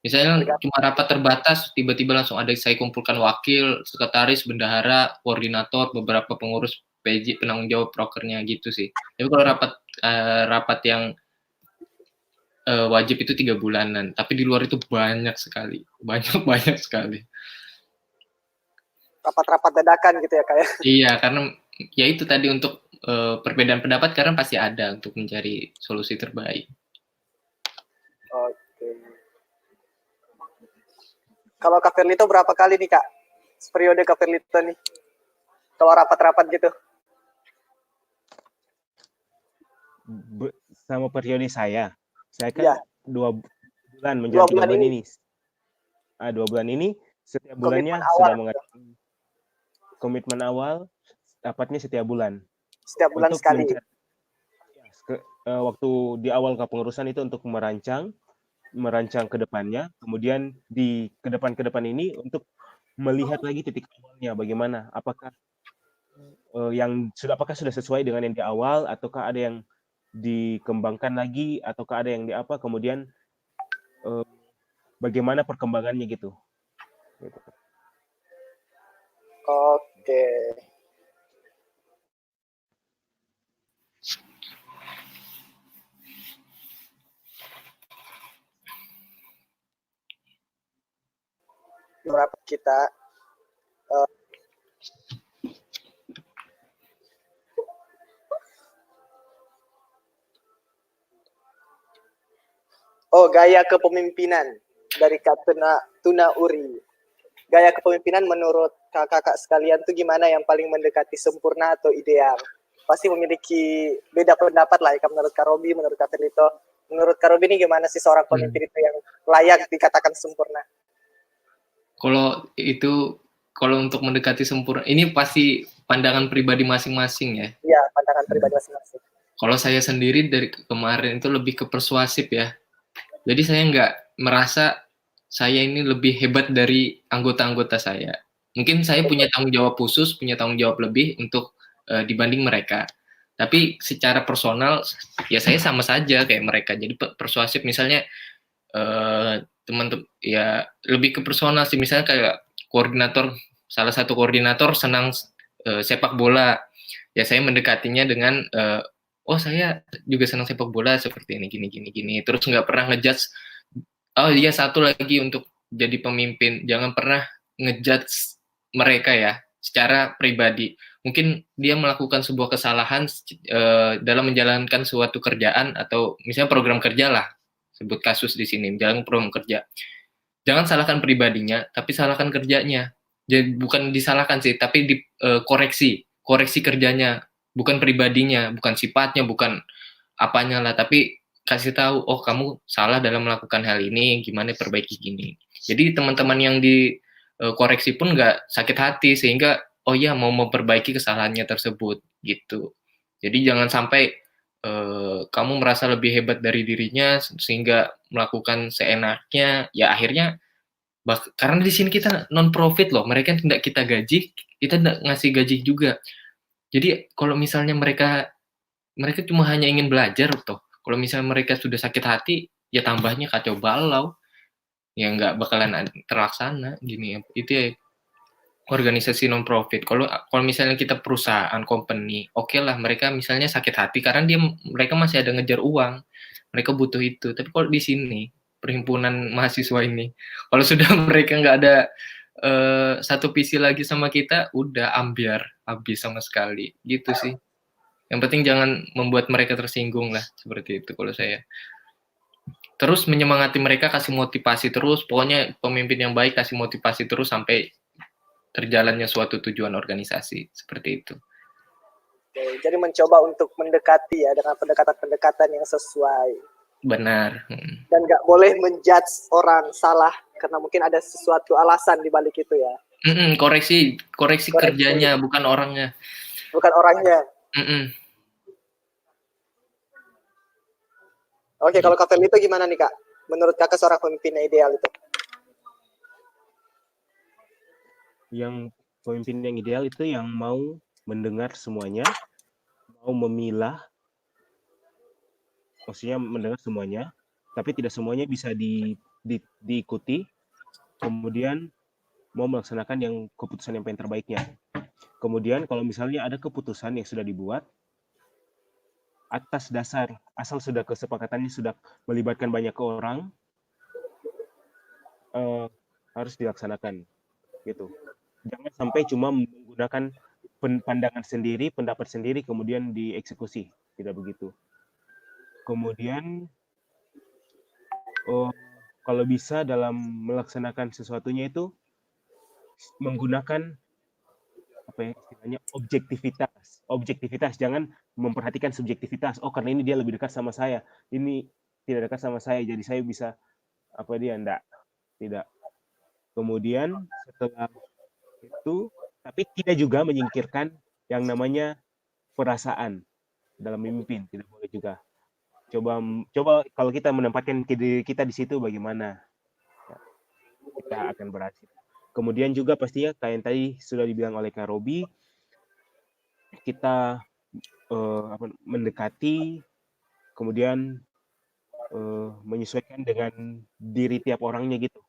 Misalnya cuma rapat terbatas, tiba-tiba langsung ada saya kumpulkan wakil, sekretaris, bendahara, koordinator, beberapa pengurus PJ, penanggung jawab prokernya gitu sih. Tapi kalau rapat yang wajib itu 3 bulanan, tapi di luar itu banyak sekali.
Rapat-rapat dadakan gitu ya kayak.
Iya, karena ya itu tadi untuk perbedaan pendapat karena pasti ada untuk mencari solusi terbaik.
Oke. Kalau Kak Firlito berapa kali nih Kak? Periode Kak Firlito nih. Kalau rapat-rapat gitu.
Sama periode saya kan
Ya.
2 bulan menjelang 3 bulan ini. 2 bulan ini setiap bulannya sudah mengadakan komitmen awal, rapatnya setiap bulan.
Setiap bulan sekali.
Waktu di awal kepengurusan itu untuk merancang ke depannya, kemudian di ke depan ini untuk melihat lagi titik awalnya bagaimana, apakah apakah sudah sesuai dengan yang di awal, ataukah ada yang dikembangkan lagi, ataukah ada yang kemudian bagaimana perkembangannya gitu.
Oke. Berapa kita gaya kepemimpinan dari Kak Tuna Uri. Gaya kepemimpinan menurut kakak-kakak sekalian tuh gimana yang paling mendekati sempurna atau ideal? Pasti memiliki beda pendapat lah ya, menurut Kak Robi, menurut Kak Firlito. Menurut Kak Robi ini gimana sih seorang pemimpin itu yang layak dikatakan sempurna?
Kalau untuk mendekati sempurna, ini pasti pandangan pribadi masing-masing ya.
Iya, pandangan pribadi masing-masing.
Kalau saya sendiri dari kemarin itu lebih ke persuasif ya. Jadi saya nggak merasa saya ini lebih hebat dari anggota-anggota saya. Mungkin saya punya tanggung jawab khusus, punya tanggung jawab lebih untuk dibanding mereka. Tapi secara personal, ya saya sama saja kayak mereka. Jadi persuasif misalnya teman-teman ya lebih ke personal sih. Misalnya kayak salah satu koordinator senang sepak bola. Ya saya mendekatinya dengan saya juga senang sepak bola seperti ini, gini. Terus nggak pernah ngejudge. Oh iya, satu lagi untuk jadi pemimpin, jangan pernah ngejudge mereka ya, secara pribadi. Mungkin dia melakukan sebuah kesalahan dalam menjalankan suatu kerjaan atau misalnya program kerja lah, sebut kasus di sini, menjalankan program kerja. Jangan salahkan pribadinya, tapi salahkan kerjanya. Jadi bukan disalahkan sih, tapi koreksi kerjanya, bukan pribadinya, bukan sifatnya, bukan apanya lah, tapi kasih tahu, oh kamu salah dalam melakukan hal ini, gimana perbaiki gini. Jadi teman-teman yang dikoreksi pun nggak sakit hati, sehingga oh ya mau memperbaiki kesalahannya tersebut gitu. Jadi jangan sampai kamu merasa lebih hebat dari dirinya sehingga melakukan seenaknya, ya akhirnya karena di sini kita non profit loh, mereka tidak kita gaji, kita tidak ngasih gaji juga. Jadi kalau misalnya mereka cuma hanya ingin belajar toh. Kalau misalnya mereka sudah sakit hati, ya tambahnya kacau balau, ya nggak bakalan terlaksana gini. Itu ya organisasi non profit. Kalau misalnya kita perusahaan, company, oke lah mereka misalnya sakit hati karena mereka masih ada ngejar uang, mereka butuh itu. Tapi kalau di sini perhimpunan mahasiswa ini, kalau sudah mereka nggak ada satu visi lagi sama kita, udah ambiar, habis sama sekali, gitu sih. Yang penting jangan membuat mereka tersinggung lah, seperti itu kalau saya. Terus menyemangati mereka, kasih motivasi terus, pokoknya pemimpin yang baik kasih motivasi terus sampai terjalannya suatu tujuan organisasi seperti itu.
Oke, jadi mencoba untuk mendekati ya dengan pendekatan-pendekatan yang sesuai.
Benar.
Dan nggak boleh menjudge orang salah karena mungkin ada sesuatu alasan di balik itu ya.
Koreksi kerjanya, bukan orangnya.
Bukan orangnya. Oke, kalau Kak Feli itu gimana nih Kak? Menurut Kakak seorang pemimpin yang ideal itu?
Yang pemimpin yang ideal itu yang mau mendengar semuanya, mau memilah, maksudnya mendengar semuanya, tapi tidak semuanya bisa diikuti, kemudian mau melaksanakan yang keputusan yang paling terbaiknya. Kemudian kalau misalnya ada keputusan yang sudah dibuat, atas dasar, asal sudah kesepakatannya sudah melibatkan banyak orang, harus dilaksanakan, gitu. Jangan sampai cuma menggunakan pandangan sendiri, pendapat sendiri, kemudian dieksekusi. Tidak begitu. Kemudian, kalau bisa dalam melaksanakan sesuatunya itu, menggunakan apa ya istilahnya objektivitas. Jangan memperhatikan subjektivitas. Oh, karena ini dia lebih dekat sama saya. Ini tidak dekat sama saya, jadi saya bisa tidak. Kemudian setelah itu, tapi tidak juga menyingkirkan yang namanya perasaan dalam memimpin, tidak boleh juga. Coba kalau kita menempatkan diri kita di situ bagaimana kita akan berhasil. Kemudian juga pastinya kayak yang tadi sudah dibilang oleh Kak Robi, kita mendekati, kemudian menyesuaikan dengan diri tiap orangnya gitu.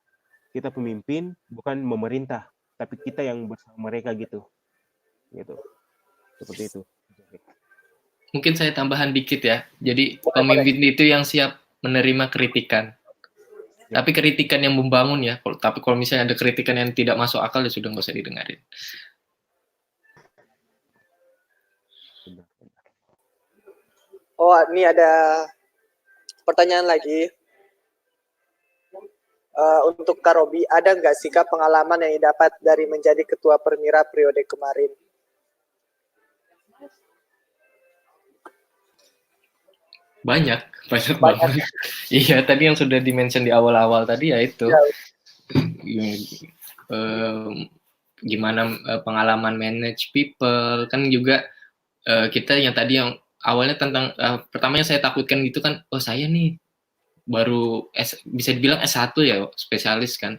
Kita pemimpin bukan memerintah, tapi kita yang bersama mereka gitu. Seperti itu.
Mungkin saya tambahan dikit ya. Jadi pemimpin itu yang siap menerima kritikan. Ya. Tapi kritikan yang membangun ya. Tapi kalau misalnya ada kritikan yang tidak masuk akal ya sudah nggak usah didengarin.
Oh, ini ada pertanyaan lagi. Untuk Kak Robi, ada nggak sih Kak pengalaman yang didapat dari menjadi ketua Permira periode kemarin?
Banyak banget. Iya, tadi yang sudah di-mention di awal-awal tadi ya itu. Ya. Gimana pengalaman manage people, kan juga kita yang tadi yang awalnya tentang pertamanya saya takutkan gitu kan, oh saya nih baru bisa dibilang S1 ya, spesialis kan.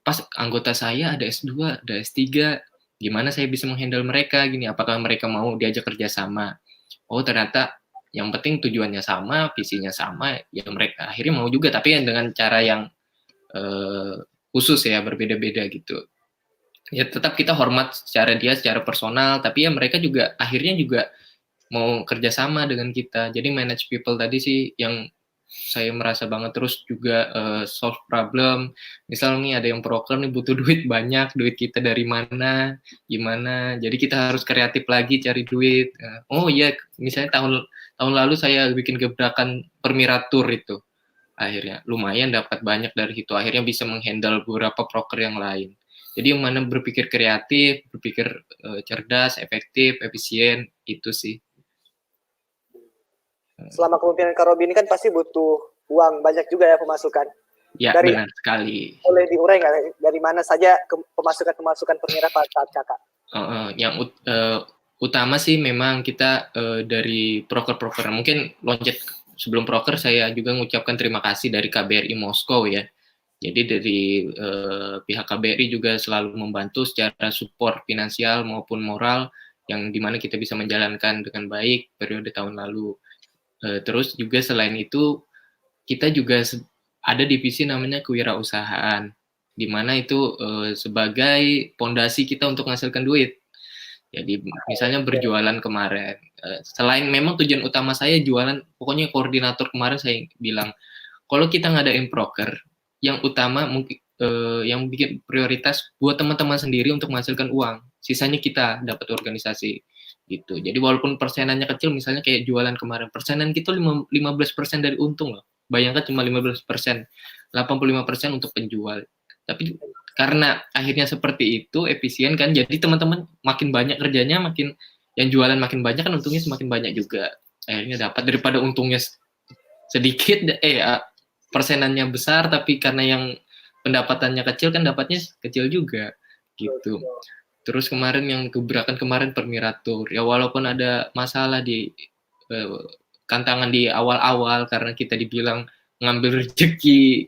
Pas anggota saya ada S2, ada S3, gimana saya bisa menghandle mereka gini, apakah mereka mau diajak kerjasama. Oh ternyata yang penting tujuannya sama, visinya sama, ya mereka akhirnya mau juga, tapi dengan cara yang khusus ya, berbeda-beda gitu. Ya tetap kita hormat secara dia, secara personal, tapi ya mereka juga akhirnya juga mau kerjasama dengan kita. Jadi manage people tadi sih yang saya merasa banget. Terus juga solve problem. Misal nih ada yang proker nih butuh duit banyak, duit kita dari mana, gimana. Jadi kita harus kreatif lagi cari duit. Oh iya, misalnya tahun lalu saya bikin gebrakan Permiratur itu. Akhirnya lumayan dapat banyak dari itu. Akhirnya bisa menghandle beberapa proker yang lain. Jadi yang mana berpikir kreatif, berpikir cerdas, efektif, efisien, itu sih.
Selama kepemimpinan Kak Robi ini kan pasti butuh uang banyak juga ya pemasukan.
Ya, benar sekali.
Boleh diurai nggak dari mana saja pemasukan Permira pada saat Kakak?
Yang utama sih memang kita dari proker-proker. Mungkin loncat sebelum proker saya juga mengucapkan terima kasih dari KBRI Moskow ya. Jadi dari pihak KBRI juga selalu membantu secara support finansial maupun moral yang dimana kita bisa menjalankan dengan baik periode tahun lalu. Terus juga selain itu kita juga ada divisi namanya kewirausahaan, di mana itu sebagai pondasi kita untuk menghasilkan duit. Jadi misalnya berjualan kemarin, selain memang tujuan utama saya jualan, pokoknya koordinator kemarin saya bilang, kalau kita ngadain proker, yang utama mungkin yang bikin prioritas buat teman-teman sendiri untuk menghasilkan uang, sisanya kita dapat organisasi gitu. Jadi walaupun persenannya kecil, misalnya kayak jualan kemarin, persenan kita 15% dari untung loh. Bayangkan cuma 15%, 85% untuk penjual. Tapi karena akhirnya seperti itu efisien kan, jadi teman-teman makin banyak kerjanya, makin yang jualan makin banyak kan untungnya semakin banyak juga, akhirnya dapat daripada untungnya sedikit persenannya besar tapi karena yang pendapatannya kecil kan dapatnya kecil juga gitu. Terus kemarin yang gebrakan kemarin Permiratur ya, walaupun ada masalah di tantangan di awal-awal karena kita dibilang ngambil rezeki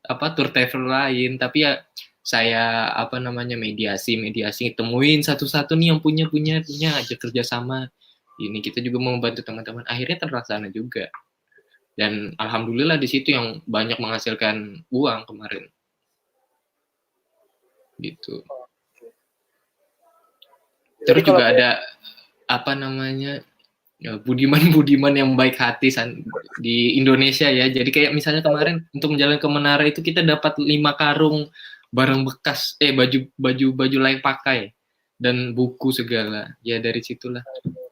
tour travel lain, tapi ya saya mediasi temuin satu-satu nih yang punya aja kerjasama ini, kita juga mau membantu teman-teman, akhirnya terlaksana juga dan alhamdulillah di situ yang banyak menghasilkan uang kemarin gitu. Terus juga ada budiman yang baik hati di Indonesia ya. Jadi kayak misalnya kemarin untuk menjalan ke menara itu kita dapat 5 karung barang bekas, baju layak pakai dan buku segala. Ya dari situlah.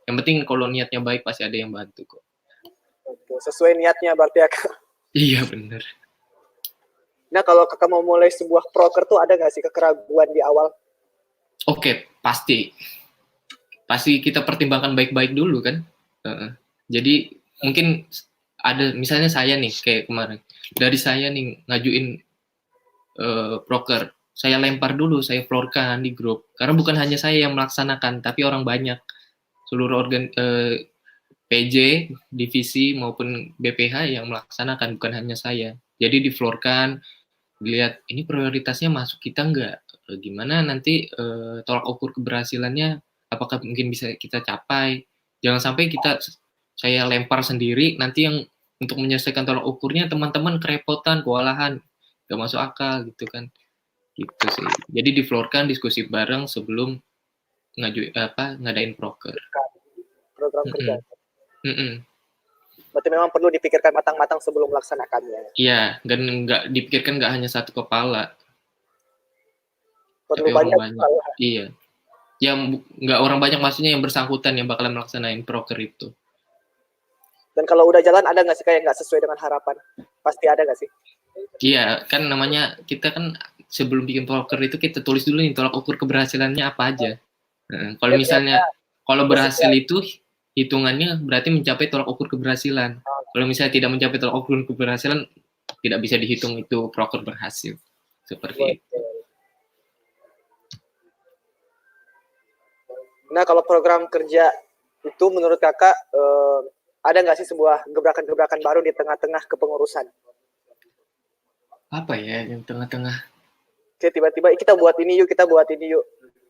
Yang penting kalau niatnya baik pasti ada yang bantu kok.
Oke, sesuai niatnya berarti ya Kak.
Iya benar.
Nah kalau Kakak mau mulai sebuah proker tuh ada nggak sih keraguan di awal?
Oke, pasti kita pertimbangkan baik-baik dulu kan. Jadi mungkin ada misalnya saya nih kayak kemarin dari saya nih ngajuin proker, saya lempar dulu, saya floorkan di grup karena bukan hanya saya yang melaksanakan tapi orang banyak, seluruh PJ, divisi maupun BPH yang melaksanakan, bukan hanya saya. Jadi di floorkan, dilihat ini prioritasnya masuk kita nggak, gimana nanti tolak ukur keberhasilannya apakah mungkin bisa kita capai. Jangan sampai saya lempar sendiri, nanti yang untuk menyelesaikan tolak ukurnya teman-teman kerepotan, kewalahan, nggak masuk akal gitu kan. Gitu sih. Jadi difloorkan, diskusi bareng sebelum ngadain proker.
Program kerja. Berarti memang perlu dipikirkan matang-matang sebelum melaksanakannya.
Iya, dan nggak dipikirkan nggak hanya satu kepala.
Perlu
tapi
banyak.
Iya. Yang nggak orang banyak maksudnya yang bersangkutan yang bakalan melaksanain proker itu.
Dan kalau udah jalan ada nggak sih kayak nggak sesuai dengan harapan? Pasti ada nggak sih?
Iya, kan namanya kita kan sebelum bikin proker itu kita tulis dulu nih tolak ukur keberhasilannya apa aja. Kalau misalnya kalau berhasil itu hitungannya berarti mencapai tolak ukur keberhasilan. Kalau misalnya tidak mencapai tolak ukur keberhasilan tidak bisa dihitung itu proker berhasil. Seperti itu.
Nah, kalau program kerja itu menurut Kakak ada nggak sih sebuah gebrakan-gebrakan baru di tengah-tengah kepengurusan?
Apa ya yang tengah-tengah?
Oke, tiba-tiba kita buat ini yuk.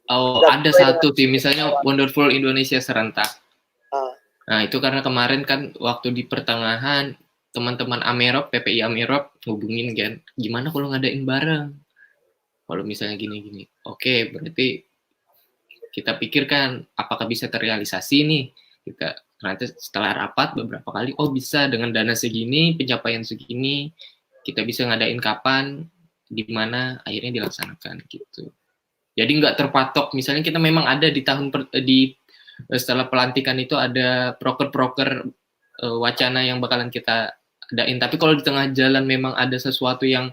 Oh, ada satu sih, misalnya Wonderful Indonesia Serentak. Nah, itu karena kemarin kan waktu di pertengahan teman-teman Amerop, PPI Amerop hubungin kan, gimana kalau ngadain bareng? Kalau misalnya gini-gini. Oke, berarti kita pikirkan apakah bisa terrealisasi nih. Kita nanti setelah rapat beberapa kali, oh bisa dengan dana segini, pencapaian segini, kita bisa ngadain kapan, di mana akhirnya dilaksanakan gitu. Jadi nggak terpatok, misalnya kita memang ada di setelah pelantikan itu ada proker-proker wacana yang bakalan kita adain, tapi kalau di tengah jalan memang ada sesuatu yang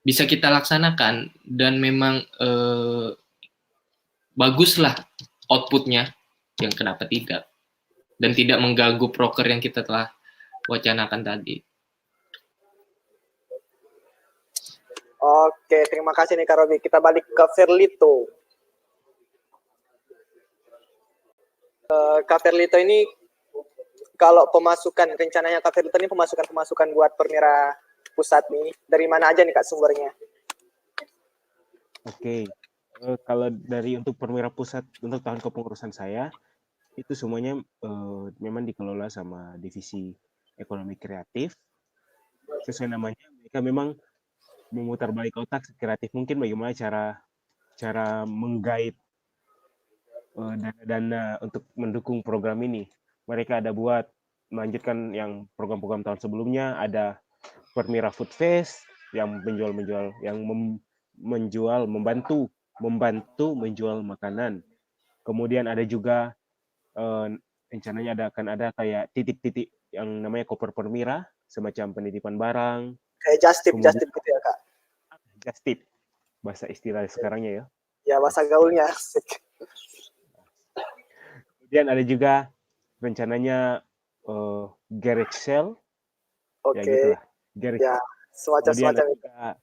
bisa kita laksanakan dan memang baguslah outputnya, yang kenapa tidak, dan tidak mengganggu proker yang kita telah wacanakan tadi.
Oke, terima kasih nih Kak Robi. Kita balik ke Ferlito. Kak Ferlito ini kalau rencananya Kak Ferlito ini pemasukan buat Permira Pusat nih, dari mana aja nih Kak sumbernya?
Oke, kalau dari untuk Permira Pusat untuk tahun kepengurusan saya, itu semuanya memang dikelola sama divisi ekonomi kreatif. Sesuai namanya, mereka memang memutar balik otak kreatif mungkin bagaimana cara menggait dana untuk mendukung program ini. Mereka ada buat melanjutkan yang program-program tahun sebelumnya, ada Permira Food Fest yang membantu menjual makanan. Kemudian ada juga rencananya akan ada kayak titik-titik yang namanya koper Permira, semacam penitipan barang.
Kayak just tip gitu ya Kak?
Just tip. bahasa istilah sekarangnya ya.
Ya, bahasa gaulnya. Asik.
Kemudian ada juga rencananya garage sale, ya
Oke,
gitulah. Garage.
ya,
Kemudian
semacam-semacam
ada
itu.
juga,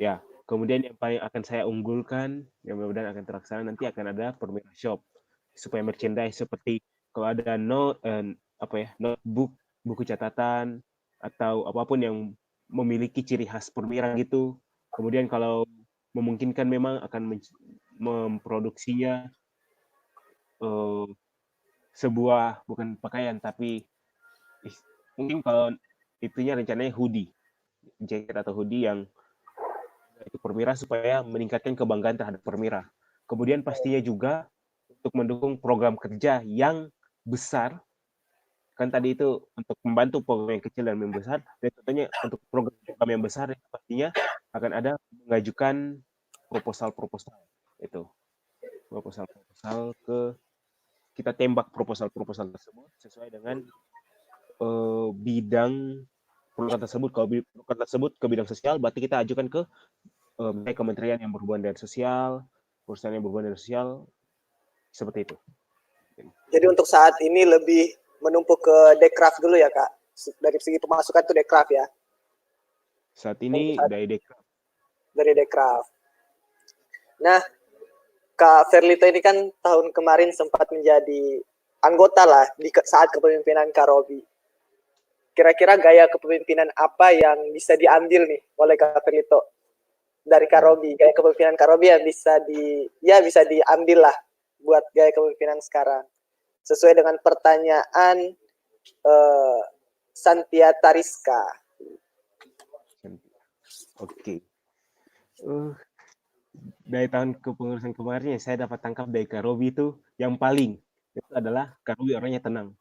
ya, kemudian yang paling akan saya unggulkan, yang mudah-mudahan akan terlaksana nanti akan ada Permira Shop, supaya merchandise seperti kalau ada notebook, buku catatan, atau apapun yang memiliki ciri khas Permira gitu. Kemudian kalau memungkinkan memang akan memproduksinya sebuah bukan pakaian tapi mungkin kalau itunya rencananya hoodie, jaket atau hoodie yang itu Permira supaya meningkatkan kebanggaan terhadap Permira. Kemudian pastinya juga untuk mendukung program kerja yang besar, kan tadi itu untuk membantu program yang kecil dan yang besar, dan tentunya untuk program yang besar itu pastinya akan ada mengajukan proposal-proposal itu. Proposal-proposal kita tembak proposal-proposal tersebut sesuai dengan bidang program tersebut. Kalau program tersebut ke bidang sosial, berarti kita ajukan ke kementerian yang berhubungan dengan sosial, perusahaan yang berhubungan dengan sosial, seperti itu.
Jadi untuk saat ini lebih menumpuk ke Dekraf dulu ya, Kak. Dari segi pemasukan tuh Dekraf ya.
Saat ini
Dari Dekraf. Nah, Kak Ferlito ini kan tahun kemarin sempat menjadi anggota lah di saat kepemimpinan Kak Robi. Kira-kira gaya kepemimpinan apa yang bisa diambil nih oleh Kak Ferlito dari Kak Robi? Gaya kepemimpinan Kak Robi yang bisa diambil lah buat gaya kepemimpinan sekarang. Sesuai dengan pertanyaan Santia Tariska.
Oke. Dari tahun kepengurusan kemarin yang saya dapat tangkap dari Kak Robi itu yang paling itu adalah Kak Robi orangnya tenang.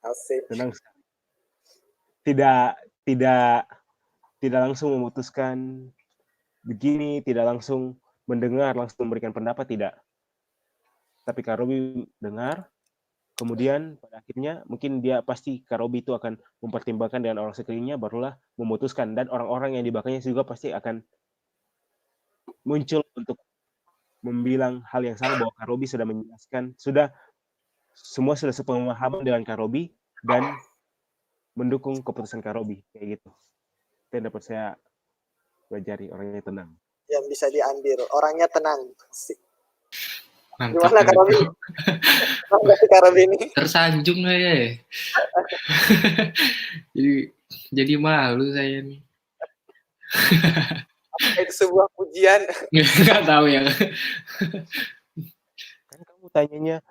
Asik.
Tenang sekali. Tidak langsung memutuskan begini, tidak langsung mendengar, langsung memberikan pendapat, tidak. Tapi Kak Robi dengar, kemudian pada akhirnya mungkin dia pasti Kak Robi itu akan mempertimbangkan dengan orang sekelilingnya, barulah memutuskan. Dan orang-orang yang di belakangnya juga pasti akan muncul untuk membilang hal yang sama bahwa Kak Robi sudah menjelaskan, semua sudah sepemahaman dengan Kak Robi dan mendukung keputusan Kak Robi, kayak gitu. Itu yang dapat saya pelajari, orangnya tenang.
Yang bisa diambil, orangnya tenang. Asik.
Mantap.
Gimana Kak Robi? Kak Robi ini?
Tersanjung saya. jadi malu saya nih.
Apakah itu sebuah pujian?
Nggak tahu ya.
Kan kamu tanyanya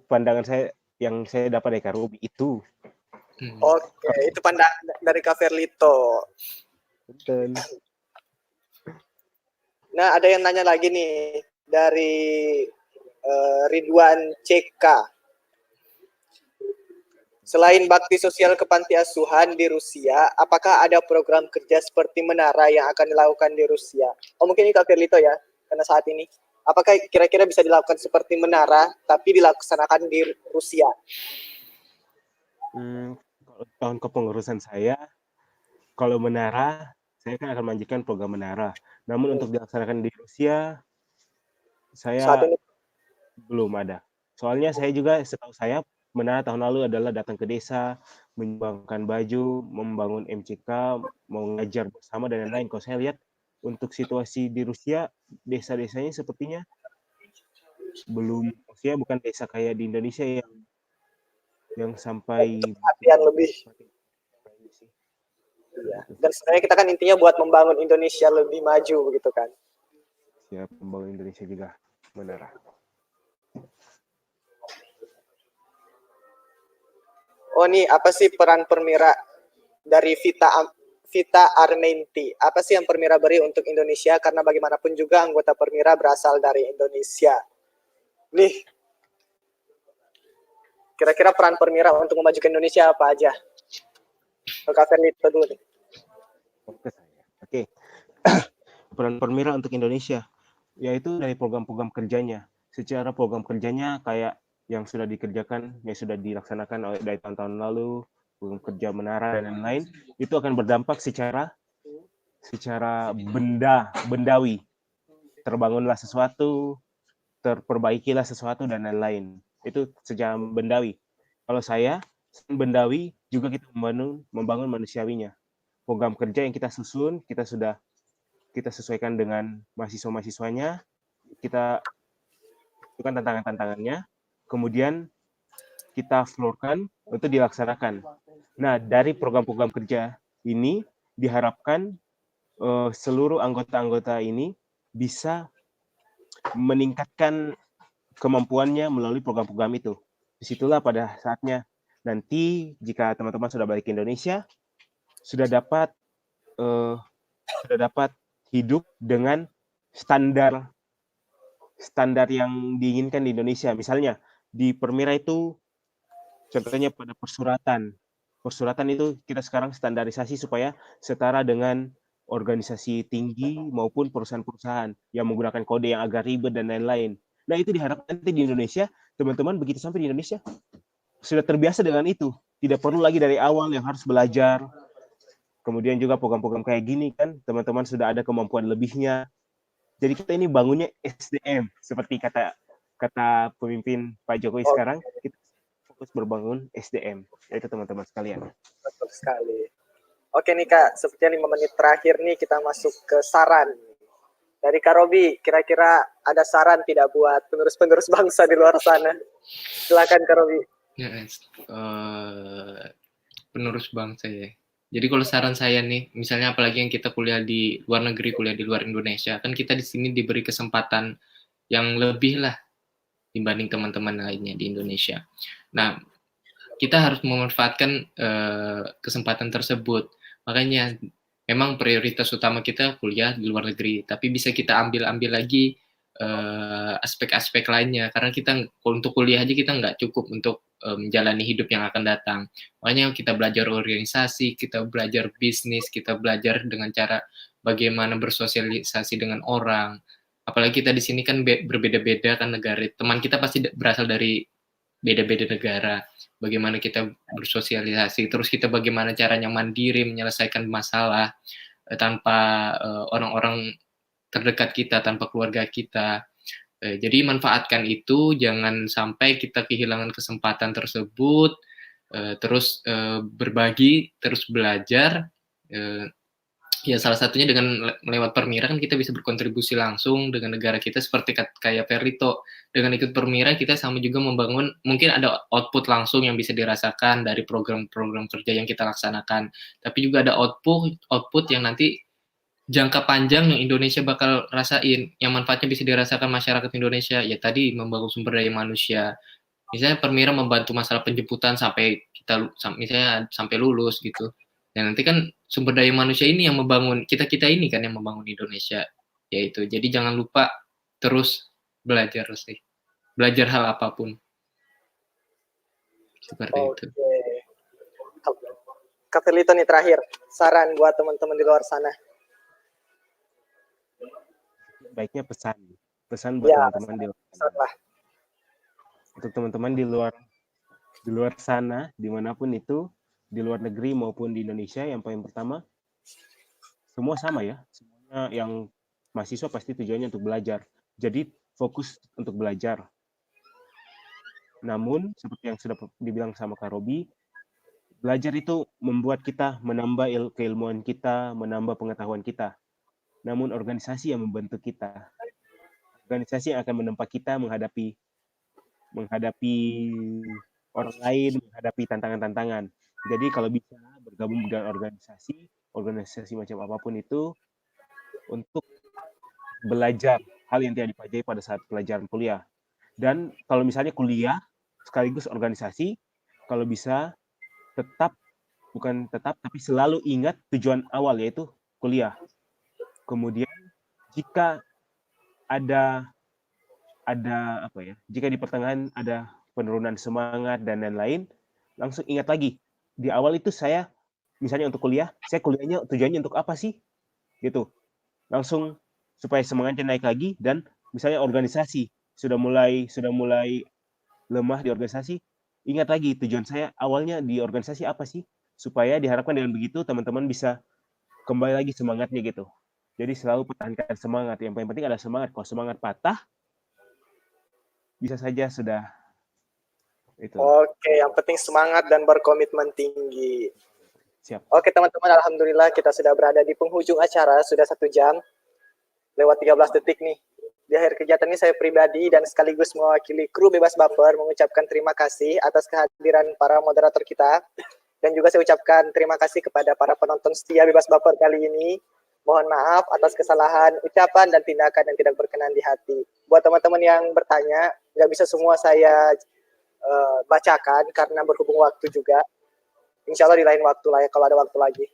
pandangan saya yang saya dapat dari Kak Robi itu.
Oke, itu pandangan dari Kak Ferlito.
Betul.
Nah, ada yang nanya lagi nih dari Ridwan CK. Selain bakti sosial ke panti asuhan di Rusia, apakah ada program kerja seperti Menara yang akan dilakukan di Rusia? Oh, mungkin ini Kak Ferlito ya, karena saat ini. Apakah kira-kira bisa dilakukan seperti Menara, tapi dilaksanakan di Rusia?
Kalau tahun kepengurusan saya, kalau Menara, saya kan akan melanjutkan program Menara. Namun untuk dilaksanakan di Rusia, saya belum ada. Soalnya saya juga, setahu saya, Menara tahun lalu adalah datang ke desa, menyumbangkan baju, membangun MCK, mengajar bersama dan lain-lain. Kalau saya lihat untuk situasi di Rusia, desa-desanya sepertinya belum, maksudnya bukan desa kayak di Indonesia yang sampai
perhatian lebih. Iya. Dan sebenarnya kita kan intinya buat membangun Indonesia lebih maju begitu kan.
Siap, membangun Indonesia juga Menara.
Oh nih, apa sih peran Permira dari Vita Armenti? Apa sih yang Permira beri untuk Indonesia? Karena bagaimanapun juga anggota Permira berasal dari Indonesia. Nih, kira-kira peran Permira untuk memajukan Indonesia apa aja? Kak Ferlito dulu nih.
Oke. Peran Permira untuk Indonesia, yaitu dari program-program kerjanya. Secara program kerjanya kayak yang sudah dikerjakan, yang sudah dilaksanakan dari tahun-tahun lalu, program kerja Menara dan lain-lain, itu akan berdampak secara secara bendawi. Terbangunlah sesuatu, terperbaikilah sesuatu dan lain-lain. Itu secara bendawi. Kalau saya bendawi juga kita membangun manusiawinya. Program kerja yang kita susun, kita sesuaikan dengan mahasiswa-mahasiswanya, kita tentukan tantangan-tantangannya, kemudian kita floorkan untuk dilaksanakan. Nah, dari program-program kerja ini diharapkan seluruh anggota-anggota ini bisa meningkatkan kemampuannya melalui program-program itu. Disitulah pada saatnya nanti jika teman-teman sudah balik ke Indonesia, sudah dapat hidup dengan standar yang diinginkan di Indonesia. Misalnya di Permira itu contohnya pada persuratan. Persuratan itu kita sekarang standarisasi supaya setara dengan organisasi tinggi maupun perusahaan-perusahaan yang menggunakan kode yang agak ribet dan lain-lain. Nah, itu diharapkan nanti di Indonesia, teman-teman begitu sampai di Indonesia, sudah terbiasa dengan itu. Tidak perlu lagi dari awal yang harus belajar. Kemudian juga program-program kayak gini kan, teman-teman sudah ada kemampuan lebihnya. Jadi kita ini bangunnya SDM, seperti kata pemimpin Pak Jokowi sekarang, kita fokus berbangun SDM. Itu teman-teman sekalian.
Betul sekali. Oke nih Kak, sepertinya 5 menit terakhir nih kita masuk ke saran. Dari Kak Robi, kira-kira ada saran tidak buat penerus-penerus bangsa di luar sana? Silakan Kak Robi.
Ya, penerus bangsa ya. Jadi kalau saran saya nih, misalnya apalagi yang kita kuliah di luar negeri, kuliah di luar Indonesia, kan kita di sini diberi kesempatan yang lebih lah dibanding teman-teman lainnya di Indonesia. Nah, kita harus memanfaatkan kesempatan tersebut. Makanya memang prioritas utama kita kuliah di luar negeri, tapi bisa kita ambil lagi aspek-aspek lainnya, karena kita untuk kuliah aja kita nggak cukup untuk menjalani hidup yang akan datang. Makanya kita belajar organisasi, kita belajar bisnis, kita belajar dengan cara bagaimana bersosialisasi dengan orang. Apalagi kita di sini kan berbeda-beda kan negara. Teman kita pasti berasal dari beda-beda negara. Bagaimana kita bersosialisasi, terus kita bagaimana caranya mandiri menyelesaikan masalah tanpa orang-orang terdekat kita, tanpa keluarga kita. Jadi manfaatkan itu, jangan sampai kita kehilangan kesempatan tersebut, terus berbagi, terus belajar. Ya salah satunya dengan lewat Permira kan kita bisa berkontribusi langsung dengan negara kita, seperti kayak Perlito. Dengan ikut Permira kita sama juga membangun, mungkin ada output langsung yang bisa dirasakan dari program-program kerja yang kita laksanakan. Tapi juga ada output yang nanti jangka panjang yang Indonesia bakal rasain, yang manfaatnya bisa dirasakan masyarakat Indonesia. Ya tadi membangun sumber daya manusia. Misalnya Permira membantu masalah penjemputan sampai kita misalnya sampai lulus gitu. Dan nanti kan sumber daya manusia ini yang membangun kita ini kan yang membangun Indonesia, yaitu. Jadi jangan lupa terus belajar sih, belajar hal apapun seperti itu.
Kak Ferlito nih terakhir, saran buat teman-teman di luar sana.
Baiknya pesan buat teman-teman di luar sana. Untuk teman-teman di luar sana, dimanapun itu, di luar negeri maupun di Indonesia, yang paling pertama, semua sama ya. Semuanya yang mahasiswa pasti tujuannya untuk belajar. Jadi fokus untuk belajar. Namun, seperti yang sudah dibilang sama Kak Robi, belajar itu membuat kita menambah keilmuan kita, menambah pengetahuan kita. Namun organisasi yang membentuk kita. Organisasi yang akan menempa kita menghadapi orang lain, menghadapi tantangan-tantangan. Jadi kalau bisa bergabung dengan organisasi macam apapun itu, untuk belajar hal yang tidak dipelajari pada saat pelajaran kuliah. Dan kalau misalnya kuliah sekaligus organisasi, kalau bisa tapi selalu ingat tujuan awal, yaitu kuliah. Kemudian jika jika di pertengahan ada penurunan semangat dan lain-lain, langsung ingat lagi. Di awal itu saya, misalnya untuk kuliah, saya kuliahnya tujuannya untuk apa sih? Gitu. Langsung supaya semangatnya naik lagi. Dan misalnya organisasi, sudah mulai lemah di organisasi, ingat lagi tujuan saya awalnya di organisasi apa sih? Supaya diharapkan dengan begitu teman-teman bisa kembali lagi semangatnya gitu. Jadi selalu pertahankan semangat. Yang paling penting ada semangat. Kalau semangat patah, bisa saja sudah itu.
Oke, yang penting semangat dan berkomitmen tinggi.
Siap.
Oke teman-teman, alhamdulillah kita sudah berada di penghujung acara, sudah 1 jam lewat 13 detik nih. Di akhir kegiatan ini saya pribadi dan sekaligus mewakili kru Bebas Baper mengucapkan terima kasih atas kehadiran para moderator kita. Dan juga saya ucapkan terima kasih kepada para penonton setia Bebas Baper kali ini. Mohon maaf atas kesalahan, ucapan, dan tindakan yang tidak berkenan di hati. Buat teman-teman yang bertanya, nggak bisa semua saya bacakan karena berhubung waktu juga. Insya Allah di lain waktu lah ya, kalau ada waktu lagi.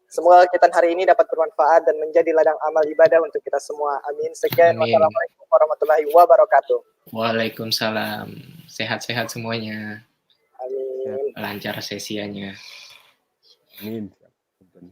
Semoga kegiatan hari ini dapat bermanfaat dan menjadi ladang amal ibadah untuk kita semua. Amin. Sekian.
Amin.
Wassalamualaikum warahmatullahi wabarakatuh.
Waalaikumsalam. Sehat-sehat semuanya.
Amin.
Lancar sesianya.
Amin.